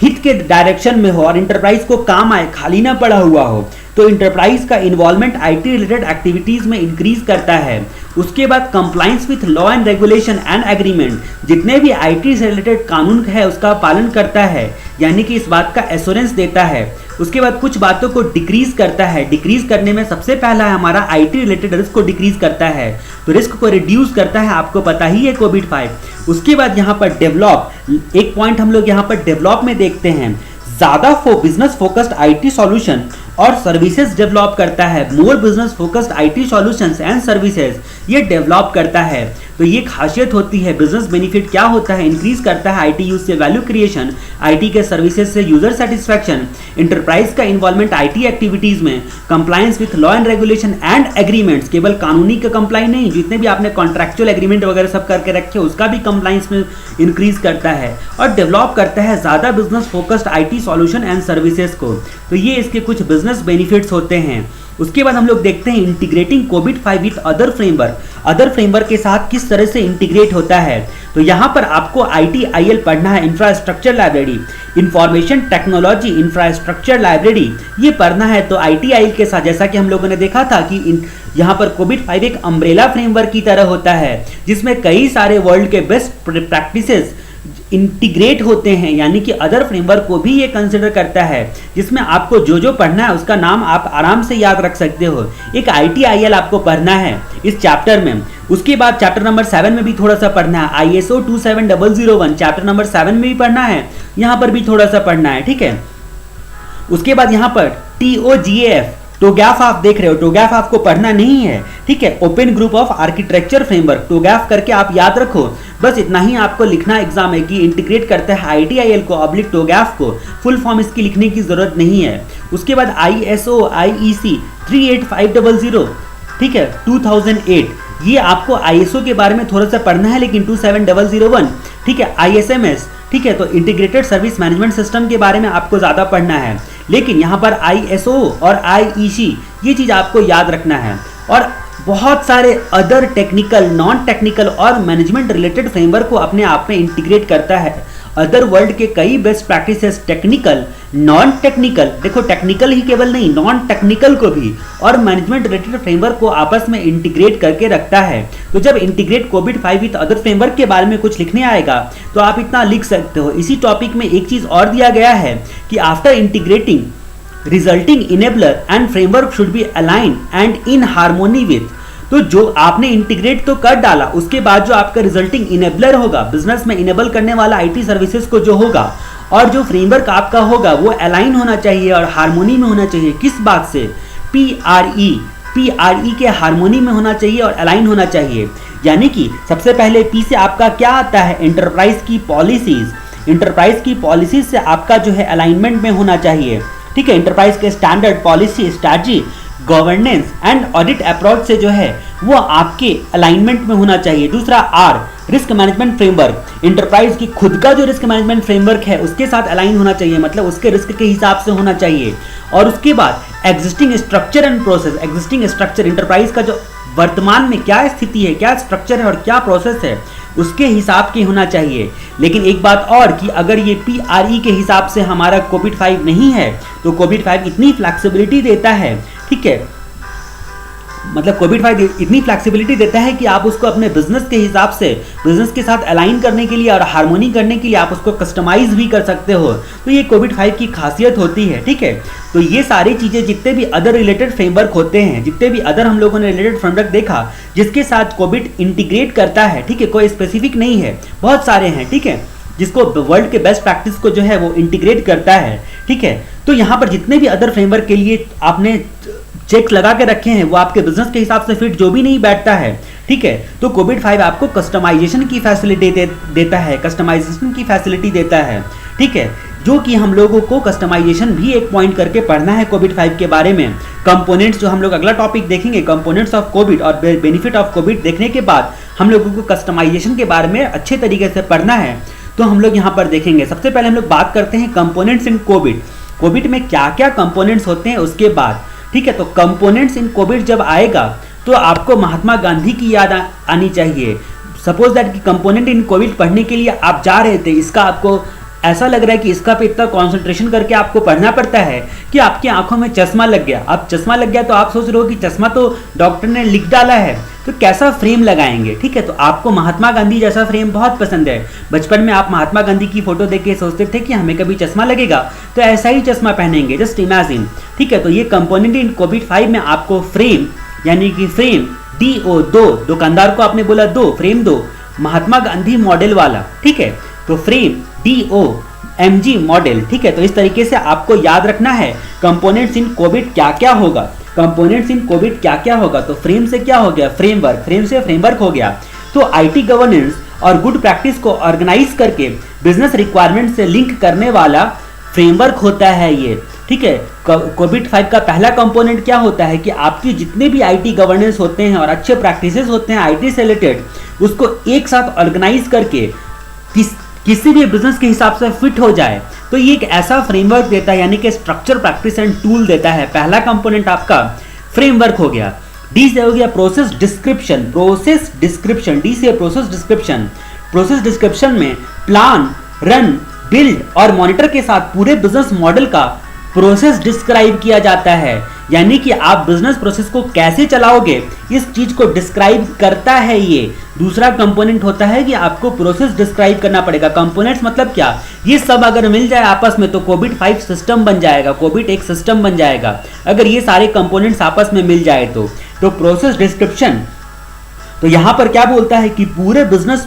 हित के डायरेक्शन में हो और एंटरप्राइज को काम आए, खाली ना पड़ा हुआ हो। तो एंटरप्राइज का इन्वॉल्वमेंट IT रिलेटेड एक्टिविटीज में इंक्रीज करता है। उसके बाद compliance with law and regulation and agreement, जितने भी IT से रिलेटेड कानून है उसका पालन करता है, यानी कि इस बात का एश्योरेंस देता है। उसके बाद कुछ बातों को डिक्रीज करता है। डिक्रीज करने में सबसे पहला है हमारा IT रिलेटेड रिस्क को डिक्रीज करता है, तो रिस्क को रिड्यूस करता है, आपको पता ही है कोबिट 5। उसके बाद यहाँ पर डेवलप, एक पॉइंट हम लोग यहाँ पर डेवलप में देखते हैं, ज्यादा बिजनेस फोकस्ड IT सॉल्यूशन और सर्विसेज डेवलप करता है। More business focused IT solutions and services ये डेवलप करता है। तो ये खासियत होती है। बिजनेस बेनिफिट क्या होता है, इंक्रीज करता है IT यूज से वैल्यू क्रिएशन, IT के सर्विसेज से यूजर सेटिस्फैक्शन, इंटरप्राइज का इन्वॉल्वमेंट IT एक्टिविटीज में, compliance with law and regulation and agreements, केवल कानूनी का कंप्लाई नहीं, जितने भी आपने कॉन्ट्रैक्चुअल एग्रीमेंट वगैरह सब करके रखे उसका भी कंप्लायंस में इंक्रीज करता है, और डेवलप करता है ज्यादा business focused IT solution and services को। तो ये इसके कुछ बिजनेस बेनिफिट्स होते हैं। उसके बाद हम लोग देखते हैं इंटीग्रेटिंग कोविड-5 विथ अदर फ्रेमवर्क के साथ किस तरह से इंटीग्रेट होता है। तो यहाँ पर आपको ITIL पढ़ना है, infrastructure library, information technology infrastructure library, ये पढ़ना है। तो ITIL के साथ जैसा कि हम लोगों ने देखा था कि यहाँ पर कोविड-5 एक अम्ब्रेला फ्रेमवर्क की तरह होता है जिसमें कई सारे वर्ल्ड के बेस्ट प्रैक्टिसेस इंटीग्रेट होते हैं, यानी कि अदर फ्रेमवर्क को भी ये कंसिडर करता है, जिसमें आपको जो जो पढ़ना है उसका नाम आप आराम से याद रख सकते हो। एक ITIL आपको पढ़ना है इस चैप्टर में। उसके बाद चैप्टर नंबर 7 में भी थोड़ा सा पढ़ना है, ISO 27001 चैप्टर नंबर 7 में भी पढ़ना है, यहाँ पर भी थोड़ा सा पढ़ना है, ठीक है। उसके बाद यहाँ पर TOGAF टोगैफ आप देख रहे हो, टोगैफ आपको पढ़ना नहीं है, ठीक है। Open group of architecture framework, TOGAF करके आप याद रखो, बस इतना ही आपको लिखना एग्जाम में कि इंटीग्रेट करता है ITIL को ऑब्लिक टोगैफ को, फुल फॉर्म इसकी लिखने की जरूरत नहीं है। उसके बाद ISO IEC 38500, ठीक है, 2008, ये आपको ISO के बारे में थोड़ा सा पढ़ना है, लेकिन 27001, ठीक है। ISMS, ठीक है, तो इंटीग्रेटेड सर्विस मैनेजमेंट सिस्टम के बारे में आपको ज़्यादा पढ़ना है, लेकिन यहाँ पर ISO और IEC ये चीज़ आपको याद रखना है। और बहुत सारे अदर टेक्निकल, नॉन टेक्निकल और मैनेजमेंट रिलेटेड फ्रेमवर्क को अपने आप में इंटीग्रेट करता है। अदर वर्ल्ड के कई best practices, technical, non technical, देखो टेक्निकल ही केवल नहीं, नॉन टेक्निकल को भी और मैनेजमेंट रिलेटेड फ्रेमवर्क को आपस में इंटीग्रेट करके रखता है। तो जब इंटीग्रेट कोविड-5 विद अदर फ्रेमवर्क के बारे में कुछ लिखने आएगा तो आप इतना लिख सकते हो। इसी टॉपिक में एक चीज और दिया गया है कि after integrating resulting enabler and framework should be align and in harmony with. तो जो आपने इंटीग्रेट तो कर डाला, उसके बाद जो आपका रिजल्टिंग इनेबलर होगा, बिजनेस में इनेबल करने वाला IT सर्विसेज को जो होगा, और जो फ्रेमवर्क आपका होगा वो अलाइन होना चाहिए और हार्मोनी में होना चाहिए। किस बात से? PRE के हार्मोनी में होना चाहिए और अलाइन होना चाहिए। यानी कि सबसे पहले P से आपका क्या आता है? एंटरप्राइज की पॉलिसीज। एंटरप्राइज की पॉलिसीज से आपका जो है अलाइनमेंट में होना चाहिए, ठीक है। एंटरप्राइज के standard, policy, strategy, governance and audit approach से जो है वो आपके अलाइनमेंट में होना चाहिए। दूसरा R, risk management framework. Enterprise की खुद का जो रिस्क मैनेजमेंट फ्रेमवर्क है उसके साथ अलाइन होना चाहिए, मतलब उसके रिस्क के हिसाब से होना चाहिए। और उसके बाद existing structure and process. Existing structure, enterprise का जो वर्तमान में क्या स्थिति है, क्या स्ट्रक्चर है और क्या प्रोसेस है, उसके हिसाब के होना चाहिए। लेकिन एक बात और कि अगर ये PRE के हिसाब से हमारा कोविड-5 नहीं है तो कोविड-5 इतनी फ्लैक्सिबिलिटी देता है, ठीक है, मतलब कोविड-5 इतनी फ्लैक्सिबिलिटी देता है कि आप उसको अपने बिजनेस के हिसाब से, बिजनेस के साथ अलाइन करने के लिए और हार्मोनी करने के लिए आप उसको कस्टमाइज भी कर सकते हो। तो ये कोविड-5 की खासियत होती है, ठीक है। तो ये सारी चीज़ें, जितने भी अदर रिलेटेड फ्रेमवर्क होते हैं, जितने भी अदर हम लोगों ने रिलेटेड फ्रेमवर्क देखा जिसके साथ कोविड इंटीग्रेट करता है, ठीक है, कोई स्पेसिफिक नहीं है, बहुत सारे हैं, ठीक है, जिसको वर्ल्ड के बेस्ट प्रैक्टिस को जो है वो इंटीग्रेट करता है, ठीक है। तो यहाँ पर जितने भी अदर फ्रेमवर्क के लिए आपने चेक लगा के रखे हैं वो आपके बिजनेस के हिसाब से फिट जो भी नहीं बैठता है, ठीक है। तो कोविड-5 आपको कस्टमाइजेशन की फैसिलिटी देता है, कस्टमाइजेशन की फैसिलिटी देता है, ठीक है, जो कि हम लोगों को कस्टमाइजेशन भी एक पॉइंट करके पढ़ना है कोविड-5 के बारे में। कंपोनेंट्स, जो हम लोग अगला टॉपिक देखेंगे, कंपोनेंट्स ऑफ कोविड और बेनिफिट ऑफ कोविड देखने के बाद हम लोगों को कस्टमाइजेशन के बारे में अच्छे तरीके से पढ़ना है। तो हम लोग यहाँ पर देखेंगे, सबसे पहले हम लोग बात करते हैं कंपोनेंट्स इन कोविड। कोविड में क्या क्या कंपोनेंट्स होते हैं उसके बाद, ठीक है। तो कंपोनेंट्स इन कोविड जब आएगा तो आपको महात्मा गांधी की याद आनी चाहिए। सपोज दैट कि कंपोनेंट इन कोविड पढ़ने के लिए आप जा रहे थे, इसका आपको ऐसा लग रहा है कि इसका पे इतना कंसंट्रेशन करके आपको पढ़ना पड़ता है कि आपकी आंखों में चश्मा लग गया। अब चश्मा लग गया तो आप सोच रहे हो कि चश्मा तो डॉक्टर ने लिख डाला है, तो कैसा फ्रेम लगाएंगे, ठीक है। तो आपको महात्मा गांधी जैसा फ्रेम बहुत पसंद है। बचपन में आप महात्मा गांधी की फोटो देख के सोचते थे कि हमें कभी चश्मा लगेगा तो ऐसा ही चश्मा पहनेंगे, जस्ट इमेजिन, ठीक है। तो ये कंपोनेंट इन कोविड-5 में आपको फ्रेम, यानी कि फ्रेम DO 2, दुकानदार को आपने बोला 2 फ्रेम 2, महात्मा गांधी मॉडल वाला, ठीक है। तो फ्रेम DOMG मॉडल, ठीक है। तो इस तरीके से आपको याद रखना है कंपोनेंट्स इन कोविड क्या क्या होगा। कंपोनेंट्स इन कोविड क्या क्या होगा, तो फ्रेम से क्या हो गया? फ्रेमवर्क, फ्रेम से फ्रेमवर्क हो गया। तो IT गवर्नेंस और गुड प्रैक्टिस को ऑर्गेनाइज करके बिजनेस रिक्वायरमेंट से लिंक करने वाला फ्रेमवर्क होता है ये, ठीक है। कोविड-5 का पहला कंपोनेंट क्या होता है कि आपकी जितने भी IT गवर्नेंस होते हैं और अच्छे प्रैक्टिसेस होते हैं IT से रिलेटेड, उसको एक साथ ऑर्गेनाइज करके किसी भी बिजनेस के हिसाब से फिट हो जाए। तो ये एक ऐसा फ्रेमवर्क देता है, यानी कि स्ट्रक्चर, प्रैक्टिस एंड टूल देता है। पहला कंपोनेंट आपका फ्रेमवर्क हो गया। डी से हो गया प्रोसेस डिस्क्रिप्शन, डी से प्रोसेस डिस्क्रिप्शन। प्रोसेस डिस्क्रिप्शन में प्लान, रन, बिल्ड और मॉनिटर के साथ पूरे बिजनेस मॉडल का प्रोसेस डिस्क्राइब किया जाता है, यानी कि आप बिजनेस प्रोसेस को कैसे चलाओगे इस चीज को डिस्क्राइब करता है ये। दूसरा कंपोनेंट होता है कि आपको प्रोसेस डिस्क्राइब करना पड़ेगा। कंपोनेंट्स मतलब क्या, ये सब अगर मिल जाए आपस में तो कोविड 5 सिस्टम बन जाएगा, कोविड एक सिस्टम बन जाएगा अगर ये सारे कंपोनेंट्स आपस में मिल जाए तो प्रोसेस डिस्क्रिप्शन तो यहां पर क्या बोलता है कि पूरे बिजनेस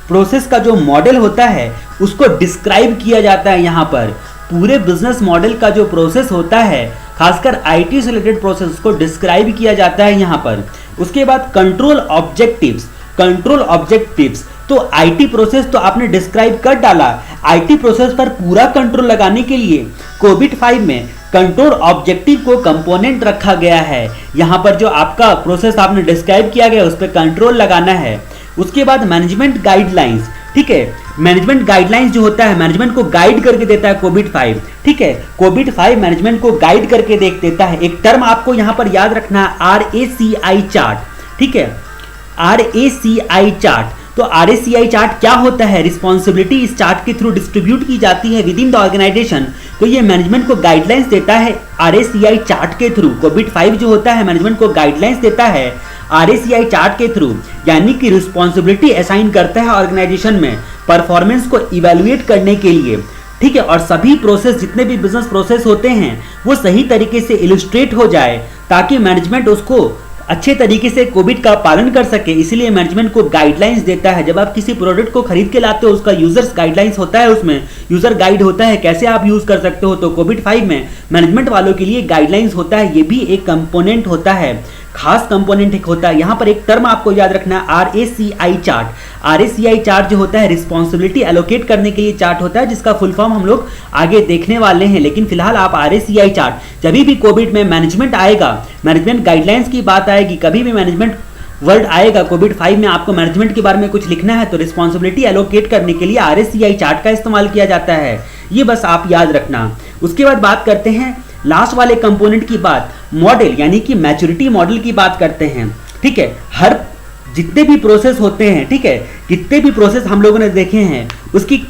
प्रोसेस का जो मॉडल होता है उसको डिस्क्राइब किया जाता है। यहां पर पूरे बिजनेस मॉडल का जो प्रोसेस होता है, खासकर आईटी से रिलेटेड प्रोसेस को डिस्क्राइब किया जाता है यहां पर। उसके बाद कंट्रोल ऑब्जेक्टिव्स तो आईटी प्रोसेस तो आपने डिस्क्राइब कर डाला। आईटी प्रोसेस पर पूरा कंट्रोल लगाने के लिए कोविड 5 में कंट्रोल ऑब्जेक्टिव को कंपोनेंट रखा गया है। यहां पर जो आपका प्रोसेस आपने डिस्क्राइब किया गया उस पर कंट्रोल लगाना है। उसके बाद मैनेजमेंट गाइडलाइंस, ठीक है, मैनेजमेंट गाइडलाइंस जो होता है मैनेजमेंट को गाइड करके देता है कोविड 5, ठीक है, कोविड 5 मैनेजमेंट को गाइड करके देता है। एक टर्म आपको यहां पर याद रखना है, RACI चार्ट, ठीक है, RACI चार्ट। तो RACI चार्ट क्या होता है, रिस्पॉन्सिबिलिटी इस चार्ट के थ्रू डिस्ट्रीब्यूट की जाती है विद इन द ऑर्गेनाइजेशन। तो ये मैनेजमेंट को गाइडलाइंस देता है RACI चार्ट के थ्रू। कोविड 5 जो होता है मैनेजमेंट को गाइडलाइंस देता है RACI चार्ट के थ्रू, यानी कि रिस्पॉन्सिबिलिटी असाइन करता है ऑर्गेनाइजेशन में परफॉर्मेंस को इवेल्युएट करने के लिए, ठीक है, और सभी प्रोसेस जितने भी बिजनेस प्रोसेस होते हैं वो सही तरीके से इलस्ट्रेट हो जाए ताकि मैनेजमेंट उसको अच्छे तरीके से कोविड का पालन कर सके। इसलिए मैनेजमेंट को गाइडलाइंस देता है। जब आप किसी प्रोडक्ट को खरीद के लाते हो उसका यूजर्स गाइडलाइंस होता है, उसमें यूजर गाइड होता है कैसे आप यूज कर सकते हो। तो कोविड 5 में मैनेजमेंट वालों के लिए गाइडलाइंस होता है, ये भी एक कंपोनेंट होता है, खास कंपोनेंट एक होता है। यहां पर एक टर्म आपको याद रखना है, RACI चार्ट। RACI चार्ट जो होता है रिस्पॉन्सिबिलिटी एलोकेट करने के लिए चार्ट होता है, जिसका फुल फॉर्म हम लोग आगे देखने वाले हैं। लेकिन फिलहाल आप RACI चार्ट, जब भी कोविड में मैनेजमेंट आएगा, मैनेजमेंट गाइडलाइंस की बात आएगी, कभी भी मैनेजमेंट वर्ड आएगा कोविड 5 में, आपको मैनेजमेंट के बारे में कुछ लिखना है तो रिस्पॉन्सिबिलिटी एलोकेट करने के लिए RACI चार्ट का इस्तेमाल किया जाता है। ये बस आप याद रखना। उसके बाद बात करते हैं लास्ट वाले कंपोनेंट की बात, मॉडल, यानी कि मैच्योरिटी मॉडल की बात करते हैं, ठीक है। हर जितने भी प्रोसेस होते हैं, ठीक है, कितने भी प्रोसेस हम लोगों ने देखे हैं, उसकी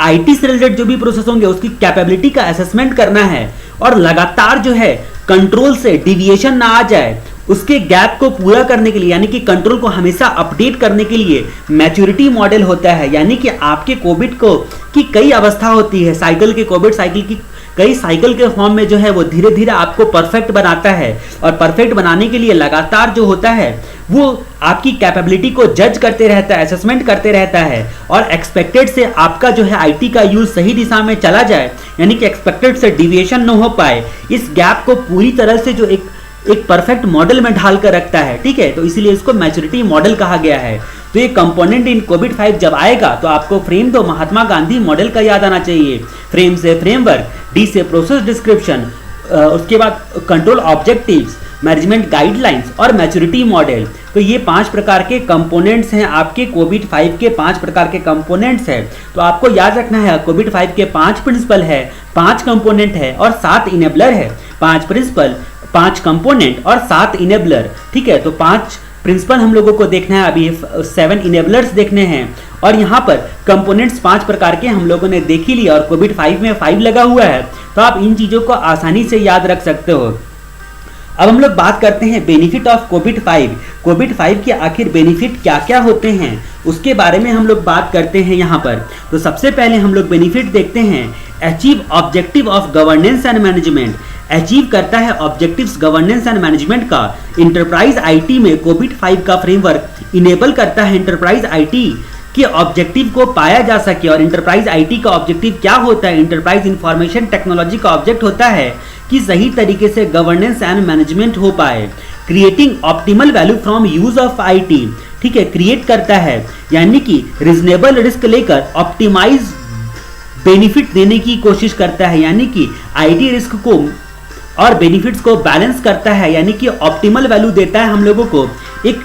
आईटी से रिलेटेड जो भी प्रोसेस होंगे उसकी कैपेबिलिटी का असेसमेंट करना है और लगातार जो है कंट्रोल से डिविएशन ना आ जाए उसके गैप को पूरा करने के लिए, यानी कि कंट्रोल को हमेशा अपडेट करने के लिए मैच्योरिटी मॉडल होता है। यानी कि आपके कोविड को की कई अवस्था होती है, साइकिल के कोविड साइकिल की कई साइकिल के फॉर्म में जो है वो धीरे धीरे आपको परफेक्ट बनाता है और परफेक्ट बनाने के लिए लगातार जो होता है वो आपकी कैपेबिलिटी को जज करते रहता है, असेसमेंट करते रहता है और एक्सपेक्टेड से आपका जो है आईटी का यूज सही दिशा में चला जाए, यानी कि एक्सपेक्टेड से डिविएशन न हो पाए। इस गैप को पूरी तरह से जो एक परफेक्ट मॉडल में ढाल कर रखता है, ठीक है, तो इसीलिए इसको मैच्योरिटी मॉडल कहा गया है। तो ये कंपोनेंट इन कोविड 5 जब आएगा तो आपको फ्रेम तो महात्मा गांधी मॉडल का याद आना चाहिए। फ्रेम से फ्रेमवर्क, डी से प्रोसेस डिस्क्रिप्शन, उसके बाद कंट्रोल ऑब्जेक्टिव्स, मैनेजमेंट गाइडलाइंस और मैच्योरिटी मॉडल। तो ये 5 प्रकार के कंपोनेंट्स हैं, आपके कोविड 5 के 5 प्रकार के कंपोनेंट्स हैं। तो आपको याद रखना है कोविड 5 के 5 प्रिंसिपल है, 5 कंपोनेंट है और 7 इनेबलर है। 5 प्रिंसिपल, 5 कंपोनेंट और 7 इनेबलर, ठीक है। तो 5 प्रिंसिपल हम लोगों को देखना है, अभी 7 इनेबलर्स देखने हैं और यहाँ पर कंपोनेंट्स 5 प्रकार के हम लोगों ने देख ही लिया और कोविड 5 में 5 लगा हुआ है, तो आप इन चीज़ों को आसानी से याद रख सकते हो। अब हम लोग बात करते हैं बेनिफिट ऑफ कोविड 5। कोविड 5 के आखिर बेनिफिट क्या क्या होते हैं उसके बारे में हम लोग बात करते हैं यहाँ पर। तो सबसे पहले हम लोग बेनिफिट देखते हैं, achieve objective of governance and management. Achieve करता है ऑब्जेक्टिव्स गवर्नेंस एंड मैनेजमेंट का। इंटरप्राइज आईटी में कोविड 5 का फ्रेमवर्क इनेबल करता है इंटरप्राइज आईटी के ऑब्जेक्टिव को पाया जा सके। और इंटरप्राइज आईटी का ऑब्जेक्टिव क्या होता है, इंटरप्राइज इंफॉर्मेशन टेक्नोलॉजी का ऑब्जेक्ट होता है कि सही तरीके से गवर्नेंस एंड मैनेजमेंट हो पाए। Creating optimal value from use of IT, ठीक है, क्रिएट करता है, यानी कि रीजनेबल रिस्क लेकर ऑप्टिमाइज बेनिफिट देने की कोशिश करता है, यानी कि आईटी रिस्क को और बेनिफिट्स को बैलेंस करता है, यानी कि ऑप्टिमल वैल्यू देता है हम लोगों को एक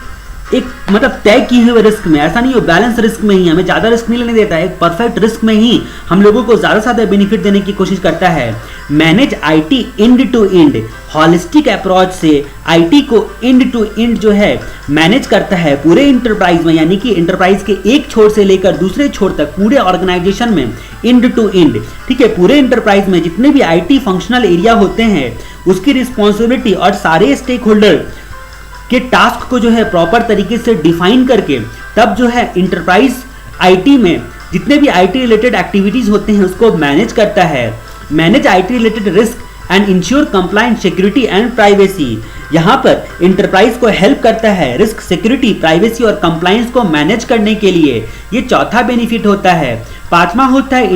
एक मतलब तय किए हुए रिस्क में, ऐसा नहीं हो बैलेंस रिस्क में ही हमें ज्यादा रिस्क नहीं लेने देता है, एक परफेक्ट रिस्क में ही हम लोगों को ज्यादा से ज्यादा बेनिफिट देने की कोशिश करता है। Manage IT end to end, holistic approach से आईटी को एंड टू एंड जो है मैनेज करता है पूरे इंटरप्राइज में, यानी कि इंटरप्राइज के एक छोर से लेकर दूसरे छोर तक पूरे ऑर्गेनाइजेशन में एंड टू एंड, ठीक है। पूरे इंटरप्राइज में जितने भी आईटी फंक्शनल एरिया होते हैं उसकी रिस्पॉन्सिबिलिटी और सारे स्टेक होल्डर के टास्क को जो है प्रॉपर तरीके से डिफाइन करके तब जो है इंटरप्राइज आईटी में जितने भी आईटी रिलेटेड एक्टिविटीज होते हैं उसको मैनेज करता है। Manage IT related risk and ensure compliance security and privacy, यहाँ पर इंटरप्राइज को हेल्प करता है रिस्क, सिक्योरिटी, प्राइवेसी और कंप्लायंस को मैनेज करने के लिए। ये चौथा बेनिफिट होता है। पांचवा होता है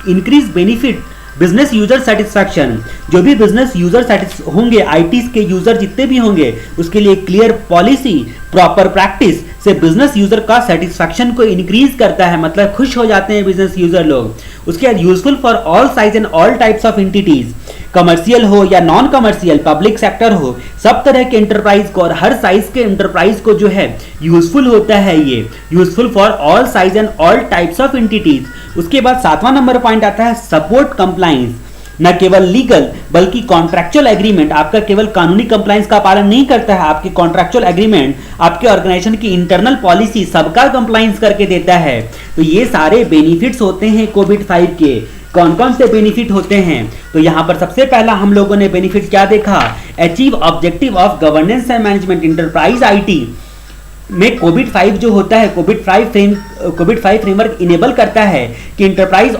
increase benefit business user satisfaction, जो भी बिजनेस यूजर होंगे, आईटी के यूजर जितने भी होंगे उसके लिए क्लियर पॉलिसी, प्रॉपर प्रैक्टिस से बिजनेस यूजर का सेटिस्फैक्शन को इंक्रीज करता है, मतलब खुश हो जाते हैं बिजनेस यूजर लोग। उसके बाद useful for all size and all types of entities, commercial हो या नॉन कमर्शियल, पब्लिक सेक्टर हो, सब तरह के एंटरप्राइज को और हर साइज के एंटरप्राइज को जो है यूजफुल होता है ये, useful for all size and all types of entities. उसके बाद 7वां नंबर पॉइंट आता है सपोर्ट कंप्लायंस, न केवल लीगल बल्कि कॉन्ट्रैक्चुअल एग्रीमेंट, आपका केवल कानूनी कंप्लायंस का पालन नहीं करता है, आपके कॉन्ट्रैक्चुअल एग्रीमेंट, आपके ऑर्गेनाइजेशन की इंटरनल पॉलिसी सबका कंप्लायंस करके देता है। तो ये सारे बेनिफिट्स होते हैं कोविड-5 के। कौन कौन से बेनिफिट होते हैं? तो यहां पर सबसे पहला हम लोगों ने बेनिफिट क्या देखा, achieve objective of governance and management enterprise IT में कोविड-5 जो होता है, कोविड-5 फ्रेमवर्क इनेबल करता है कि इंटरप्राइज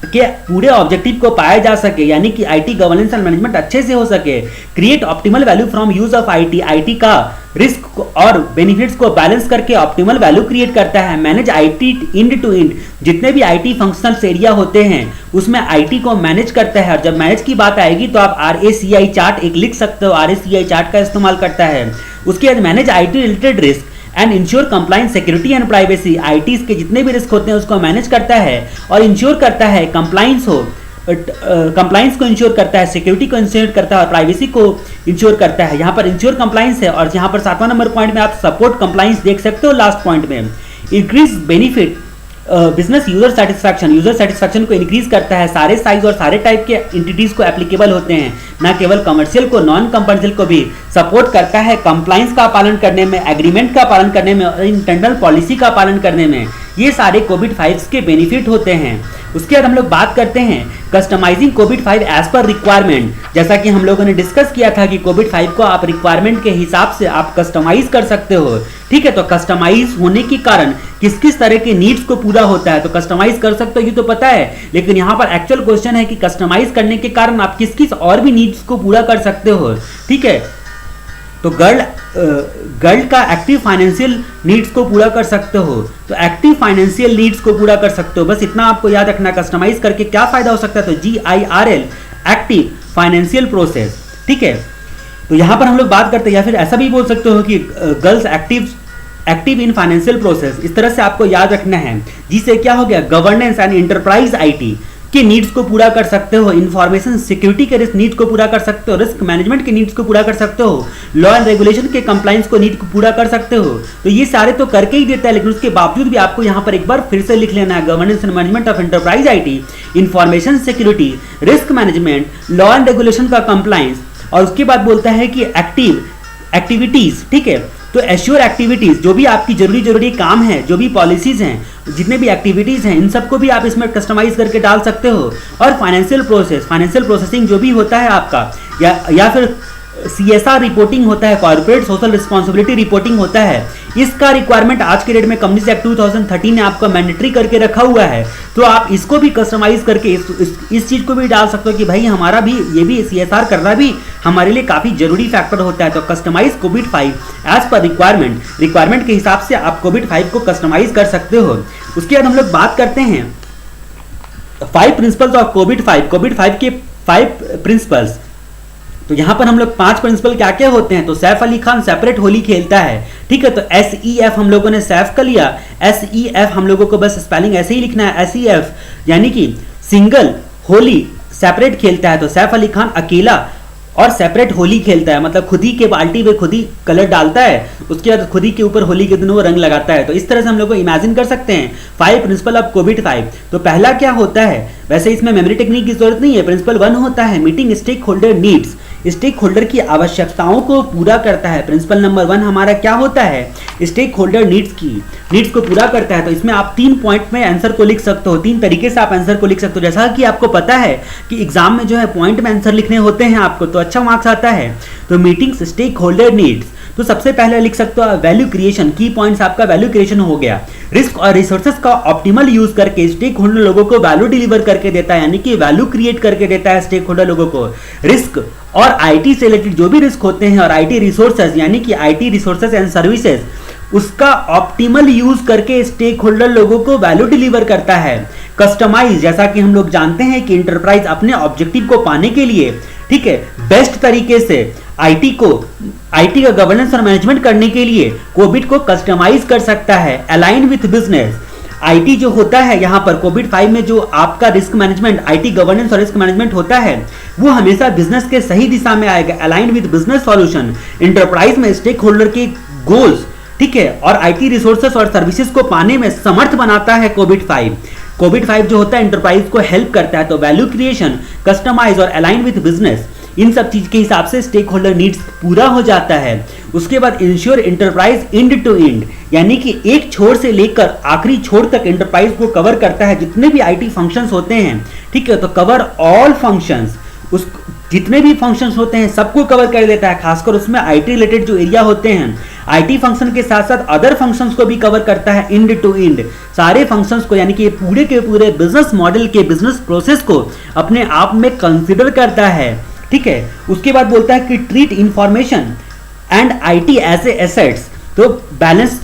के पूरे ऑब्जेक्टिव को पाया जा सके, यानी कि आईटी गवर्नेंस एंड मैनेजमेंट अच्छे से हो सके। Create optimal value from use of IT, IT का रिस्क और बेनिफिट्स को बैलेंस करके ऑप्टिमल वैल्यू क्रिएट करता है। Manage IT end to end, जितने भी आईटी फंक्शनल एरिया होते हैं उसमें आईटी को मैनेज करता है। और जब मैनेज की बात आएगी तो आप RACI चार्ट एक लिख सकते हो, RACI चार्ट का इस्तेमाल करता है। उसके बाद manage IT related risk and ensure compliance security and privacy, IT के जितने भी रिस्क होते हैं उसको मैनेज करता है और इंश्योर करता है कंप्लायंस हो, कंप्लायंस को इंश्योर करता है, सिक्योरिटी को इंश्योर करता है और प्राइवेसी को इंश्योर करता है। यहाँ पर इंश्योर कंप्लायंस है। और यहाँ पर 7वां नंबर पॉइंट में आप सपोर्ट कंप्लायंस देख सकते हो लास्ट पॉइंट में। Increase benefit business user satisfaction को इंक्रीज करता है, सारे साइज और सारे टाइप के एंटिटीज को एप्लीकेबल होते हैं, ना केवल कमर्शियल को, नॉन कमर्शियल को भी सपोर्ट करता है कंप्लायंस का पालन करने में, एग्रीमेंट का पालन करने में और इंटरनल पॉलिसी का पालन करने में। ये सारे कोविड-5 के बेनिफिट होते हैं। उसके बाद हम लोग बात करते हैं कस्टमाइजिंग कोविड-5 एज पर रिक्वायरमेंट। जैसा कि हम लोगों ने डिस्कस किया था कि कोविड-5 को आप रिक्वायरमेंट के हिसाब से आप कस्टमाइज कर सकते हो, ठीक है। तो कस्टमाइज होने के कारण किस किस तरह के नीड्स को पूरा होता है, तो कस्टमाइज कर सकते हो ये तो पता है, लेकिन यहाँ पर एक्चुअल क्वेश्चन है कि कस्टमाइज करने के कारण आप किस किस और भी नीड्स को पूरा कर सकते हो, ठीक है। तो गर्ल का एक्टिव फाइनेंशियल नीड्स को पूरा कर सकते हो, तो एक्टिव फाइनेंशियल नीड्स को पूरा कर सकते हो। बस इतना आपको याद रखना, कस्टमाइज करके क्या फायदा हो सकता है, तो GIRL एक्टिव फाइनेंशियल प्रोसेस, ठीक है। तो यहां पर हम लोग बात करते हैं, या फिर ऐसा भी बोल सकते हो कि girls active in financial process, इस तरह से आपको याद रखना है, जिससे क्या हो गया, गवर्नेंस एंड इंटरप्राइज आईटी के नीड्स को पूरा कर सकते हो, इंफॉर्मेशन सिक्योरिटी के नीड्स को पूरा कर सकते हो, रिस्क मैनेजमेंट के नीड्स को पूरा कर सकते हो, लॉ एंड रेगुलेशन के कंप्लायंस को नीड को पूरा कर सकते हो। तो ये सारे तो करके ही देता है, लेकिन उसके बावजूद भी आपको यहाँ पर एक बार फिर से लिख लेना है, governance and management of enterprise IT, information security, risk management, law and regulation का कंप्लायंस। और उसके बाद बोलता है कि एक्टिविटीज, ठीक है। तो एश्योर एक्टिविटीज, जो भी आपकी जरूरी काम है, जो भी पॉलिसीज हैं, जितने भी एक्टिविटीज हैं, इन सबको भी आप इसमें कस्टमाइज करके डाल सकते हो। और फाइनेंशियल प्रोसेसिंग जो भी होता है आपका, या फिर CSR रिपोर्टिंग होता है, कॉर्पोरेट सोशल रिस्पॉन्सिबिलिटी रिपोर्टिंग होता है, इसका रिक्वायरमेंट आज के डेट में कंपनीज एक्ट 2013 ने आपका मैंडेटरी करके रखा हुआ है। तो आप इसको भी कस्टमाइज करके इस चीज को भी डाल सकते हो कि भाई हमारा भी ये भी CSR करना भी हमारे लिए काफी जरूरी फैक्टर होता है। तो कस्टमाइज कोविड-5 एज पर रिक्वायरमेंट के हिसाब से आप कोविड-5 को कस्टमाइज कर सकते हो। उसके बाद हम लोग बात करते हैं 5 प्रिंसिपल्स ऑफ कोविड-5 के 5 प्रिंसिपल्स। तो यहां पर हम लोग 5 प्रिंसिपल क्या क्या होते हैं, तो सैफ अली खान सेपरेट होली खेलता है, ठीक है। तो SEF हम लोगों ने सैफ का लिया, SEF हम लोगों को बस स्पेलिंग ऐसे ही लिखना है, SEF यानी कि सिंगल होली सेपरेट खेलता है। तो सैफ अली खान अकेला और सेपरेट होली खेलता है, मतलब खुद ही के बाल्टी में खुद ही कलर डालता है, उसके बाद खुद ही के ऊपर होली के दिन वो रंग लगाता है। तो इस तरह से हम लोग को इमेजिन कर सकते हैं 5 प्रिंसिपल ऑफ कोविड 5। तो पहला क्या होता है, वैसे इसमें मेमोरी टेक्निक की जरूरत नहीं है। प्रिंसिपल 1 होता है meeting stakeholder needs, stakeholder की आवश्यकताओं को पूरा करता है। प्रिंसिपल नंबर 1 हमारा क्या होता है, स्टेक होल्डर नीड्स को पूरा करता है। तो इसमें आप 3 पॉइंट में आंसर को लिख सकते हो, 3 तरीके से आप आंसर को लिख सकते हो। जैसा कि आपको पता है कि एग्जाम में जो है पॉइंट में आंसर लिखने होते हैं आपको, तो अच्छा मार्क्स आता है। तो मीटिंग्स स्टेक होल्डर नीड्स, तो सबसे पहले लिख सकते हो वैल्यू क्रिएशन, की पॉइंट्स आपका वैल्यू क्रिएशन हो गया। रिस्क और रिसोर्सेज का ऑप्टिमल यूज करके स्टेक होल्डर लोगों को वैल्यू डिलीवर करके देता है, यानी कि वैल्यू क्रिएट करके देता है स्टेक होल्डर लोगों को। रिस्क और आईटी से रिलेटेड जो भी रिस्क होते हैं और आईटी रिसोर्सेज यानी कि आईटी रिसोर्सेज एंड सर्विसेज, उसका ऑप्टिमल यूज करके स्टेक होल्डर लोगों को वैल्यू डिलीवर करता है। कस्टमाइज, जैसा कि हम लोग जानते हैं कि इंटरप्राइज अपने ऑब्जेक्टिव को पाने के लिए, ठीक है, बेस्ट तरीके से आईटी का गवर्नेंस और मैनेजमेंट करने के लिए कोविड को कस्टमाइज कर सकता है। अलाइन विथ बिजनेस, आईटी जो होता है यहाँ पर कोविड 5 में जो आपका रिस्क मैनेजमेंट, आईटी गवर्नेंस और रिस्क मैनेजमेंट होता है, वो हमेशा बिजनेस के सही दिशा में आएगा। Align with business solution, enterprise में स्टेक होल्डर के गोल्स, ठीक है, और आईटी रिसोर्सेस और सर्विसेज को पाने में समर्थ बनाता है कोविड 5। कोविड 5 जो होता है इंटरप्राइज को हेल्प करता है। तो वैल्यू क्रिएशन, कस्टमाइज और अलाइन विद बिजनेस, इन सब चीज के हिसाब से स्टेक होल्डर नीड्स पूरा हो जाता है। उसके बाद ensure enterprise end to end, यानी कि एक छोर से लेकर आखिरी छोर तक इंटरप्राइज को कवर करता है। जितने भी आईटी फंक्शंस होते हैं, ठीक है, तो कवर ऑल फंक्शंस, उस जितने भी फंक्शंस होते हैं सबको कवर कर देता है। खासकर उसमें आईटी रिलेटेड जो एरिया होते हैं, आईटी फंक्शन के साथ साथ अदर फंक्शंस को भी कवर करता है एंड टू एंड, सारे फंक्शंस को, यानी कि पूरे के पूरे बिजनेस मॉडल के बिजनेस प्रोसेस को अपने आप में कंसिडर करता है, ठीक है। उसके बाद बोलता है कि treat information and IT as a assets, तो balance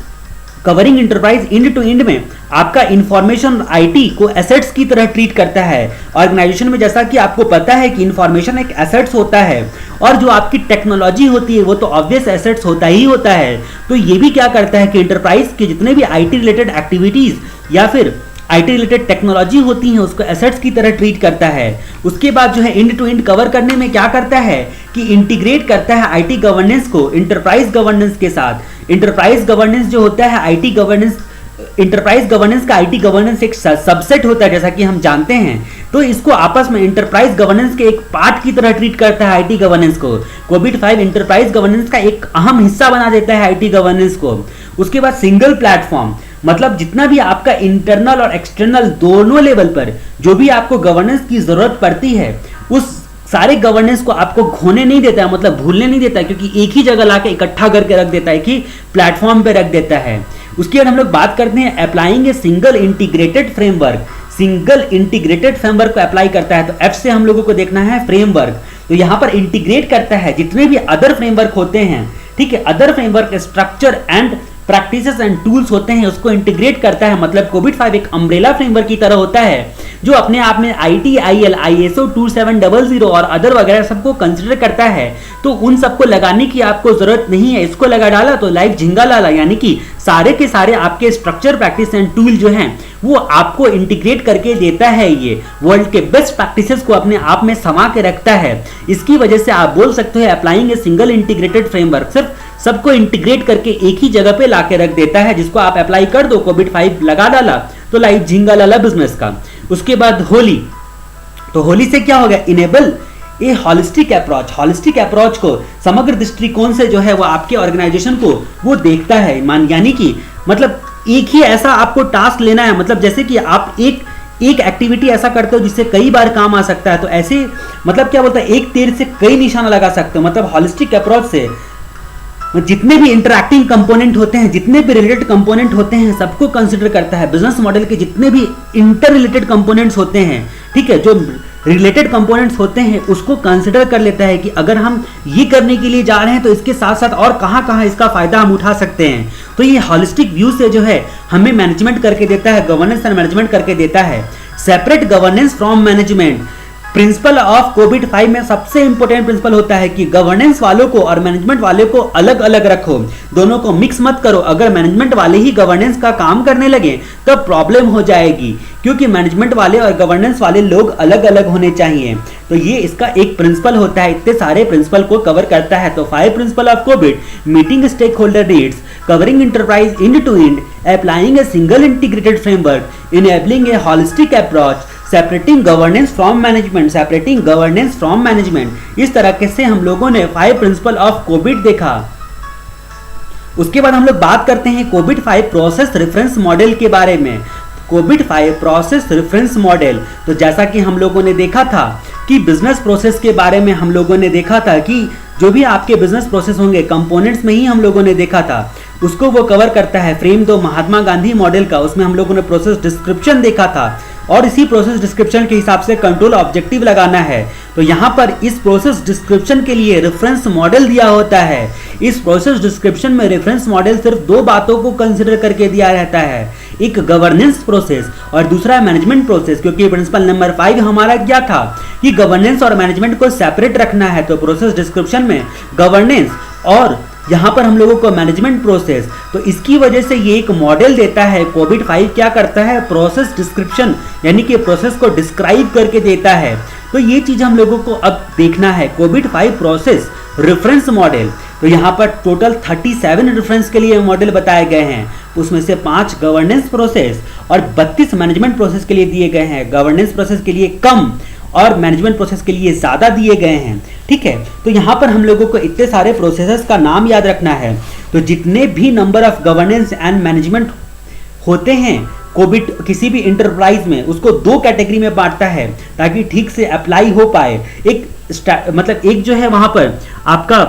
covering enterprise end to end में आपका इंफॉर्मेशन आईटी को एसेट्स की तरह ट्रीट करता है ऑर्गेनाइजेशन में। जैसा कि आपको पता है कि इंफॉर्मेशन एक एसेट्स होता है और जो आपकी टेक्नोलॉजी होती है वो तो ऑब्वियस एसेट्स होता ही होता है। तो ये भी क्या करता है कि इंटरप्राइज के जितने भी आईटी रिलेटेड एक्टिविटीज या फिर आईटी रिलेटेड टेक्नोलॉजी होती है उसको एसेट्स की तरह ट्रीट करता है। उसके बाद जो है एंड टू एंड कवर करने में क्या करता है कि इंटीग्रेट करता है आईटी गवर्नेंस को इंटरप्राइज गवर्नेंस के साथ। इंटरप्राइज गवर्नेंस जो होता है आईटी गवर्नेंस, इंटरप्राइज गवर्नेंस का आईटी गवर्नेंस एक सबसेट होता है जैसा कि हम जानते हैं। तो इसको आपस में इंटरप्राइज गवर्नेंस के एक पार्ट की तरह ट्रीट करता है आईटी गवर्नेंस को। कोविड 5 इंटरप्राइज गवर्नेंस का एक अहम हिस्सा बना देता है आईटी गवर्नेंस को। उसके बाद सिंगल प्लेटफॉर्म, मतलब जितना भी आपका इंटरनल और एक्सटर्नल दोनों लेवल पर जो भी आपको गवर्नेंस की जरूरत पड़ती है उस सारे गवर्नेंस को आपको खोने नहीं देता है, मतलब भूलने नहीं देता है, क्योंकि एक ही जगह लाके इकट्ठा करके रख देता है, एक ही प्लेटफॉर्म पे रख देता है। उसके बाद हम लोग बात करते हैं applying a single integrated framework. Single integrated framework को अप्लाई करता है, तो एफ से हम लोगों को देखना है फ्रेमवर्क। तो यहां पर इंटीग्रेट करता है जितने भी अदर फ्रेमवर्क होते हैं, ठीक है, other framework structure and practices and tools होते हैं उसको इंटीग्रेट करता है। मतलब कोविड 5 एक अम्ब्रेला फ्रेमवर्क की तरह होता है जो अपने आप में ITIL, ISO 2700 और अदर वगैरह सबको कंसिडर करता है। तो उन सबको लगाने की आपको जरूरत नहीं है, इसको लगा डाला तो लाइक झिंगा लाला, यानी कि सारे के सारे आपके स्ट्रक्चर प्रैक्टिस एंड टूल जो हैं वो आपको इंटीग्रेट करके देता है। ये वर्ल्ड के बेस्ट प्रैक्टिसेस को अपने आप में समा के रखता है। इसकी वजह से आप बोल सकते हो applying a single integrated framework, सिर्फ सबको इंटीग्रेट करके एक ही जगह पे लाके रख देता है, जिसको आप अप्लाई कर दो, कोविड 5 लगा डाला तो लाइक झिंगा लाला बिजनेस का। उसके बाद होली, तो होली से क्या हो गया, इनेबल ए हॉलिस्टिक अप्रोच। हॉलिस्टिक अप्रोच को समग्र दृष्टिकोण से जो है वो आपके ऑर्गेनाइजेशन को वो देखता है, यानी कि मतलब एक ही ऐसा आपको टास्क लेना है, मतलब जैसे कि आप एक एक्टिविटी ऐसा करते हो जिससे कई बार काम आ सकता है, तो ऐसे मतलब क्या बोलता है एक तीर से कई निशाना लगा सकते हो। मतलब हॉलिस्टिक अप्रोच से जितने भी इंटरैक्टिंग कंपोनेंट होते हैं, जितने भी रिलेटेड कंपोनेंट होते हैं सबको कंसिडर करता है। बिजनेस मॉडल के जितने भी इंटर रिलेटेड कंपोनेंट्स होते हैं, ठीक है, जो रिलेटेड कंपोनेंट्स होते हैं उसको कंसिडर कर लेता है कि अगर हम ये करने के लिए जा रहे हैं तो इसके साथ साथ और कहाँ इसका फायदा हम उठा सकते हैं। तो ये हॉलिस्टिक व्यू से जो है हमें मैनेजमेंट करके देता है, गवर्नेंस एंड मैनेजमेंट करके देता है। Separate governance from management, principal of Covid 5 में सबसे इंपॉर्टेंट प्रिंसिपल होता है कि गवर्नेंस वालों को और मैनेजमेंट वाले को अलग अलग रखो, दोनों को मिक्स मत करो। अगर मैनेजमेंट वाले ही गवर्नेंस का काम करने लगे तब प्रॉब्लम हो जाएगी, क्योंकि मैनेजमेंट वाले और गवर्नेंस वाले लोग अलग अलग होने चाहिए। तो ये इसका एक प्रिंसिपल होता है, इतने सारे प्रिंसिपल को कवर करता है। तो 5 प्रिंसिपल ऑफ कोविड: meeting stakeholder needs, covering enterprise end to end, applying a single integrated framework, enabling a holistic approach, separating governance from management, separating governance from management. इस तरह से हम लोगों ने 5 प्रिंसिपल ऑफ कोविड देखा। उसके बाद हम लोग बात करते हैं कोविड 5 प्रोसेस रेफरेंस मॉडल के बारे में। कोविड 5 प्रोसेस रेफरेंस मॉडल, तो जैसा कि हम लोगों ने देखा था कि बिजनेस प्रोसेस के बारे में हम लोगों ने देखा था कि जो भी आपके बिजनेस प्रोसेस होंगे कंपोनेंट्स में ही हम लोगों ने देखा था, उसको वो कवर करता है। फ्रेम 2 महात्मा गांधी मॉडल का, उसमें हम लोगों ने प्रोसेस डिस्क्रिप्शन देखा था और इसी प्रोसेस डिस्क्रिप्शन के हिसाब से कंट्रोल ऑब्जेक्टिव लगाना है। तो यहाँ पर इस प्रोसेस डिस्क्रिप्शन के लिए रेफरेंस मॉडल दिया होता है। इस प्रोसेस डिस्क्रिप्शन में रेफरेंस मॉडल सिर्फ 2 बातों को कंसिडर करके दिया रहता है, एक गवर्नेंस प्रोसेस और दूसरा मैनेजमेंट प्रोसेस, क्योंकि प्रिंसिपल नंबर 5 हमारा क्या था कि गवर्नेंस और मैनेजमेंट को सेपरेट रखना है। तो प्रोसेस डिस्क्रिप्शन में गवर्नेंस और यहाँ पर हम लोगों को मैनेजमेंट प्रोसेस, तो इसकी वजह से ये एक मॉडल देता है। कोविड 5 क्या करता है, प्रोसेस डिस्क्रिप्शन यानी कि प्रोसेस को डिस्क्राइब करके देता है। तो ये चीज हम लोगों को अब देखना है। कोविड 5 प्रोसेस रेफरेंस मॉडल, तो यहाँ पर टोटल 37 रेफरेंस के लिए मॉडल बताए गए हैं, उसमें से 5 गवर्नेंस प्रोसेस और 32 मैनेजमेंट प्रोसेस के लिए दिए गए हैं। गवर्नेंस प्रोसेस के लिए कम और मैनेजमेंट प्रोसेस के लिए ज्यादा दिए गए हैं। ठीक है, तो यहाँ पर हम लोगों को इतने सारे प्रोसेसेस का नाम याद रखना है। तो जितने भी number of governance and management होते हैं कोविड किसी भी इंटरप्राइज में, उसको 2 कैटेगरी में बांटता है ताकि ठीक से अप्लाई हो पाए। एक जो है वहां पर आपका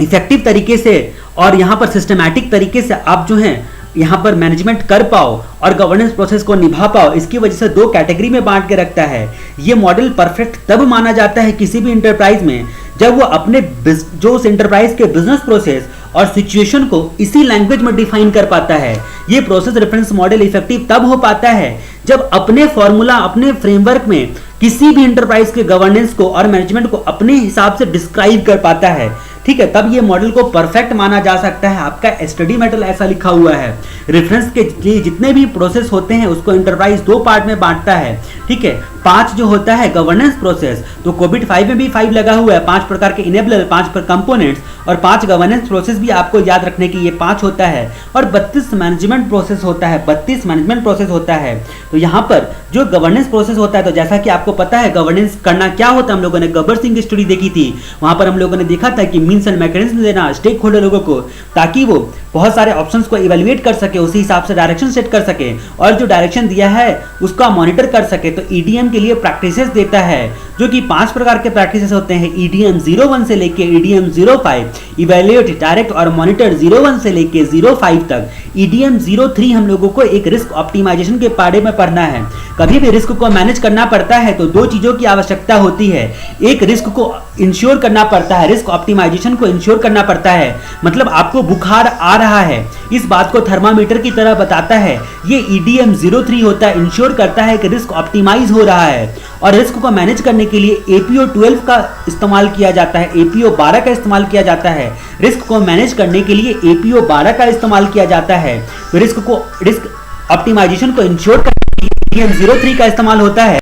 इफेक्टिव तरीके से और यहाँ पर सिस्टमैटिक तरीके से आप जो है यहाँ पर मैनेजमेंट कर पाओ और गवर्नेंस प्रोसेस को निभा पाओ, इसकी वजह से 2 कैटेगरी में बांट के रखता है। ये मॉडल परफेक्ट तब माना जाता है किसी भी इंटरप्राइज में जब वो अपने जो उस इंटरप्राइज के बिजनेस प्रोसेस और सिचुएशन को इसी लैंग्वेज में डिफाइन कर पाता है। ये प्रोसेस रेफरेंस मॉडल इफेक्टिव तब हो पाता है जब अपने फॉर्मूला, अपने फ्रेमवर्क में किसी भी इंटरप्राइज के गवर्नेंस को और मैनेजमेंट को अपने हिसाब से डिस्क्राइब कर पाता है। ठीक है, तब ये मॉडल को परफेक्ट माना जा सकता है। आपका स्टडी मेटल ऐसा लिखा हुआ है। रेफरेंस के जितने भी प्रोसेस होते हैं उसको इंटरप्राइज 2 पार्ट में बांटता है। ठीक है, 5 जो होता है गवर्नेंस प्रोसेस, तो कोविड 5 में भी 5 लगा हुआ है, 5 प्रकार के इनेबलर, 5 कंपोनेंट्स और 5 गवर्नेंस प्रोसेस भी आपको याद रखने की ये 5 होता है। और 32 मैनेजमेंट प्रोसेस होता है, 32 मैनेजमेंट प्रोसेस होता है। तो यहाँ पर जो गवर्नेंस प्रोसेस होता है, तो जैसा कि आपको पता है गवर्नेंस करना क्या होता है, हम लोगों ने गब्बर सिंह की स्टडी देखी थी, वहां पर हम लोगों ने देखा था कि मीन्स एंड मैकेनिज्म देना स्टेक होल्डर लोगों को, ताकि वो बहुत सारे ऑप्शंस को इवैल्यूएट कर सके, उसी हिसाब से डायरेक्शन सेट कर सके और जो डायरेक्शन दिया है उसका मॉनिटर कर सके। तो ईडीएम के लिए प्रैक्टिसेस देता है, जो कि 5 प्रकार के प्रैक्टिसेस होते हैं। ईडीएम 01 से लेके ईडीएम 05, इवैल्यूएट, डायरेक्ट और मॉनिटर 01 से लेके 05 तक। ईडीएम 03 हम लोगों को एक रिस्क ऑप्टिमाइजेशन के बारे में पढ़ना है। कभी भी रिस्क को मैनेज करना पड़ता है तो 2 चीजों की आवश्यकता होती है। एक, रिस्क को इंश्योर करना पड़ता है, रिस्क ऑप्टिमाइजेशन को इंश्योर करना पड़ता है। मतलब आपको बुखार आ रहा है, इस बात को थर्मामीटर की तरह बताता है। ये ईडीएम 03 होता है, इंश्योर करता है कि रिस्क ऑप्टिमाइज हो रहा है। और रिस्क को मैनेज करने के लिए एपीओ 12 का इस्तेमाल किया जाता है, एपीओ 12 का इस्तेमाल किया जाता है। रिस्क को मैनेज करने के लिए एपीओ 12 का इस्तेमाल किया जाता है। तो रिस्क ऑप्टिमाइजेशन को इंश्योर करने के लिए ईडीएम 03 का इस्तेमाल होता है।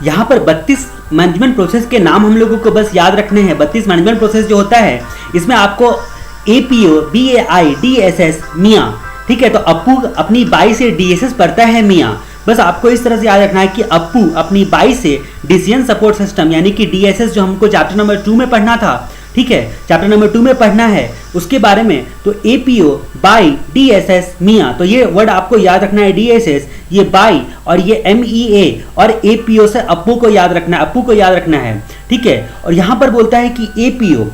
यहाँ पर 32 मैनेजमेंट प्रोसेस के नाम हम लोगों को बस याद रखने हैं। 32 मैनेजमेंट प्रोसेस जो होता है, इसमें आपको एपीओ, बीएआई, डीएसएस, मियाँ, ठीक है। तो अप्पू अपनी बाई से डीएसएस पढ़ता है मियाँ। बस आपको इस तरह से याद रखना है कि अप्पू अपनी बाई से डिसीजन सपोर्ट सिस्टम यानी कि डीएसएस, जो हमको चैप्टर नंबर 2 में पढ़ना था, ठीक है, चैप्टर नंबर 2 में पढ़ना है उसके बारे में। तो एपीओ, बाई, डीएसएस, मियाँ, तो ये वर्ड आपको याद रखना है। डीएसएस, ये बाई और ये एमईए, और एपीओ से अप्पू को याद रखना है, अप्पू को याद रखना है, ठीक है। और यहाँ पर बोलता है कि एपीओ,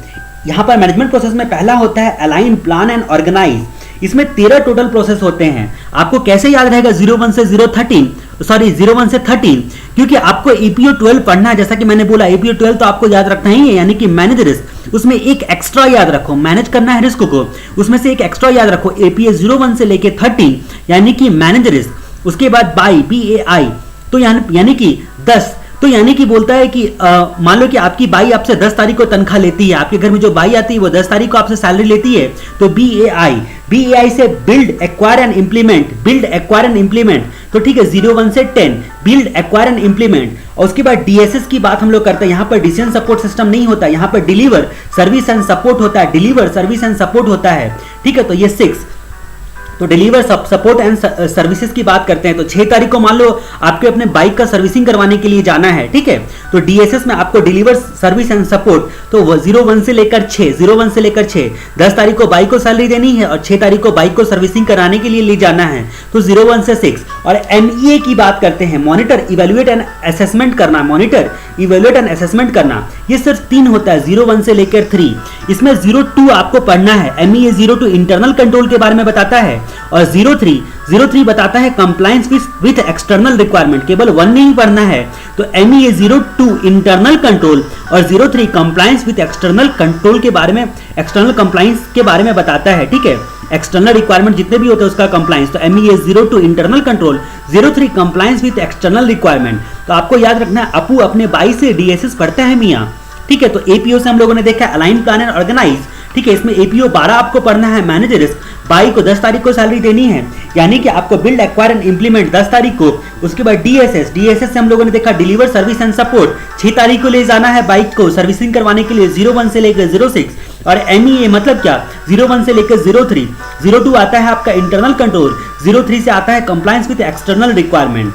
यहाँ पर मैनेजमेंट प्रोसेस में पहला होता है अलाइन, प्लान एंड ऑर्गेनाइज। इसमें 13 टोटल प्रोसेस होते हैं। आपको कैसे याद रहेगा 01 से 13, क्योंकि आपको एपीओ 12 पढ़ना है। जैसा कि मैंने बोला एपीओ 12 तो आपको याद रखना ही है, यानी कि मैनेज रिस्क। उसमें एक एक्स्ट्रा याद रखो, मैनेज करना है रिस्क को, उसमें से एक एक्स्ट्रा याद रखो, एपीओ 01 से लेके 13 यानी कि मैनेज रिस्क। उसके बाद बाई, BAI, तो यानी कि 10 तो यानी कि बोलता है कि मान लो कि आपकी बाई आपसे 10 तारीख को तनख्वाह लेती है, आपके घर में जो बाई आती है वो 10 तारीख को आपसे सैलरी लेती है, तो BAI से बिल्ड एक्वायर एंड इंप्लीमेंट, तो ठीक है 01 से 10 बिल्ड एक्वायर एंड इंप्लीमेंट। और उसके बाद DSS की बात हम लोग करते हैं, यहां पर डिसीजन सपोर्ट सिस्टम नहीं होता, यहां पर डिलीवर सर्विस एंड सपोर्ट होता है, ठीक है। तो ये 6 तो डिलीवर सपोर्ट एंड सर्विसेज की बात करते हैं। तो 6 तारीख को मान लो आपके अपने बाइक का सर्विसिंग करवाने के लिए जाना है, ठीक है। तो DSS में आपको डिलीवर सर्विस एंड सपोर्ट, तो 01 से लेकर 6 10 तारीख को बाइक को सैलरी देनी है और 6 तारीख को बाइक को सर्विसिंग कराने के लिए ले जाना है, तो 01 से 6। और MEA की बात करते हैं, मॉनिटर इवेल्युएट एंड असेसमेंट करना, ये सिर्फ 3 होता है 01 से लेकर 3। इसमें 02 आपको पढ़ना है, MEA 02 इंटरनल कंट्रोल के बारे में बताता है, और 03 बताता है कंप्लायंस विथ एक्सटर्नल रिक्वायरमेंट। केवल 1 नहीं पढ़ना है, तो MEA 02 इंटरनल कंट्रोल और 03 कंप्लायंस विथ एक्सटर्नल कंट्रोल के बारे में, एक्सटर्नल कंप्लायंस के बारे में बताता है, ठीक है। एक्सटर्नल रिक्वायरमेंट जितने भी होते हैं उसका कंप्लायंस, तो MEA 02 internal control, 03 compliance with external requirement. तो आपको याद रखना है अपू अपने बाई से DSS पढ़ता है मियाँ, ठीक है। तो APO से हम लोगों ने देखा अलाइन, प्लान एंड ऑर्गेनाइज, ठीक है। इसमें APO 12 आपको पढ़ना है, मैनेज रिस्क, बाई को 10 तारीख को सैलरी देनी है, यानी कि आपको बिल्ड एक्वायर एंड इंप्लीमेंट 10 तारीख को। उसके बाद DSS से हम लोगों ने देखा डिलीवर सर्विस एंड सपोर्ट, 6 तारीख को ले जाना है बाइक को सर्विसिंग करवाने के लिए 01 से लेकर 06। और MEA मतलब क्या, 01 से लेकर 03, 02 आता है आपका इंटरनल कंट्रोल, 03 से आता है कंप्लायंस विद एक्सटर्नल रिक्वायरमेंट।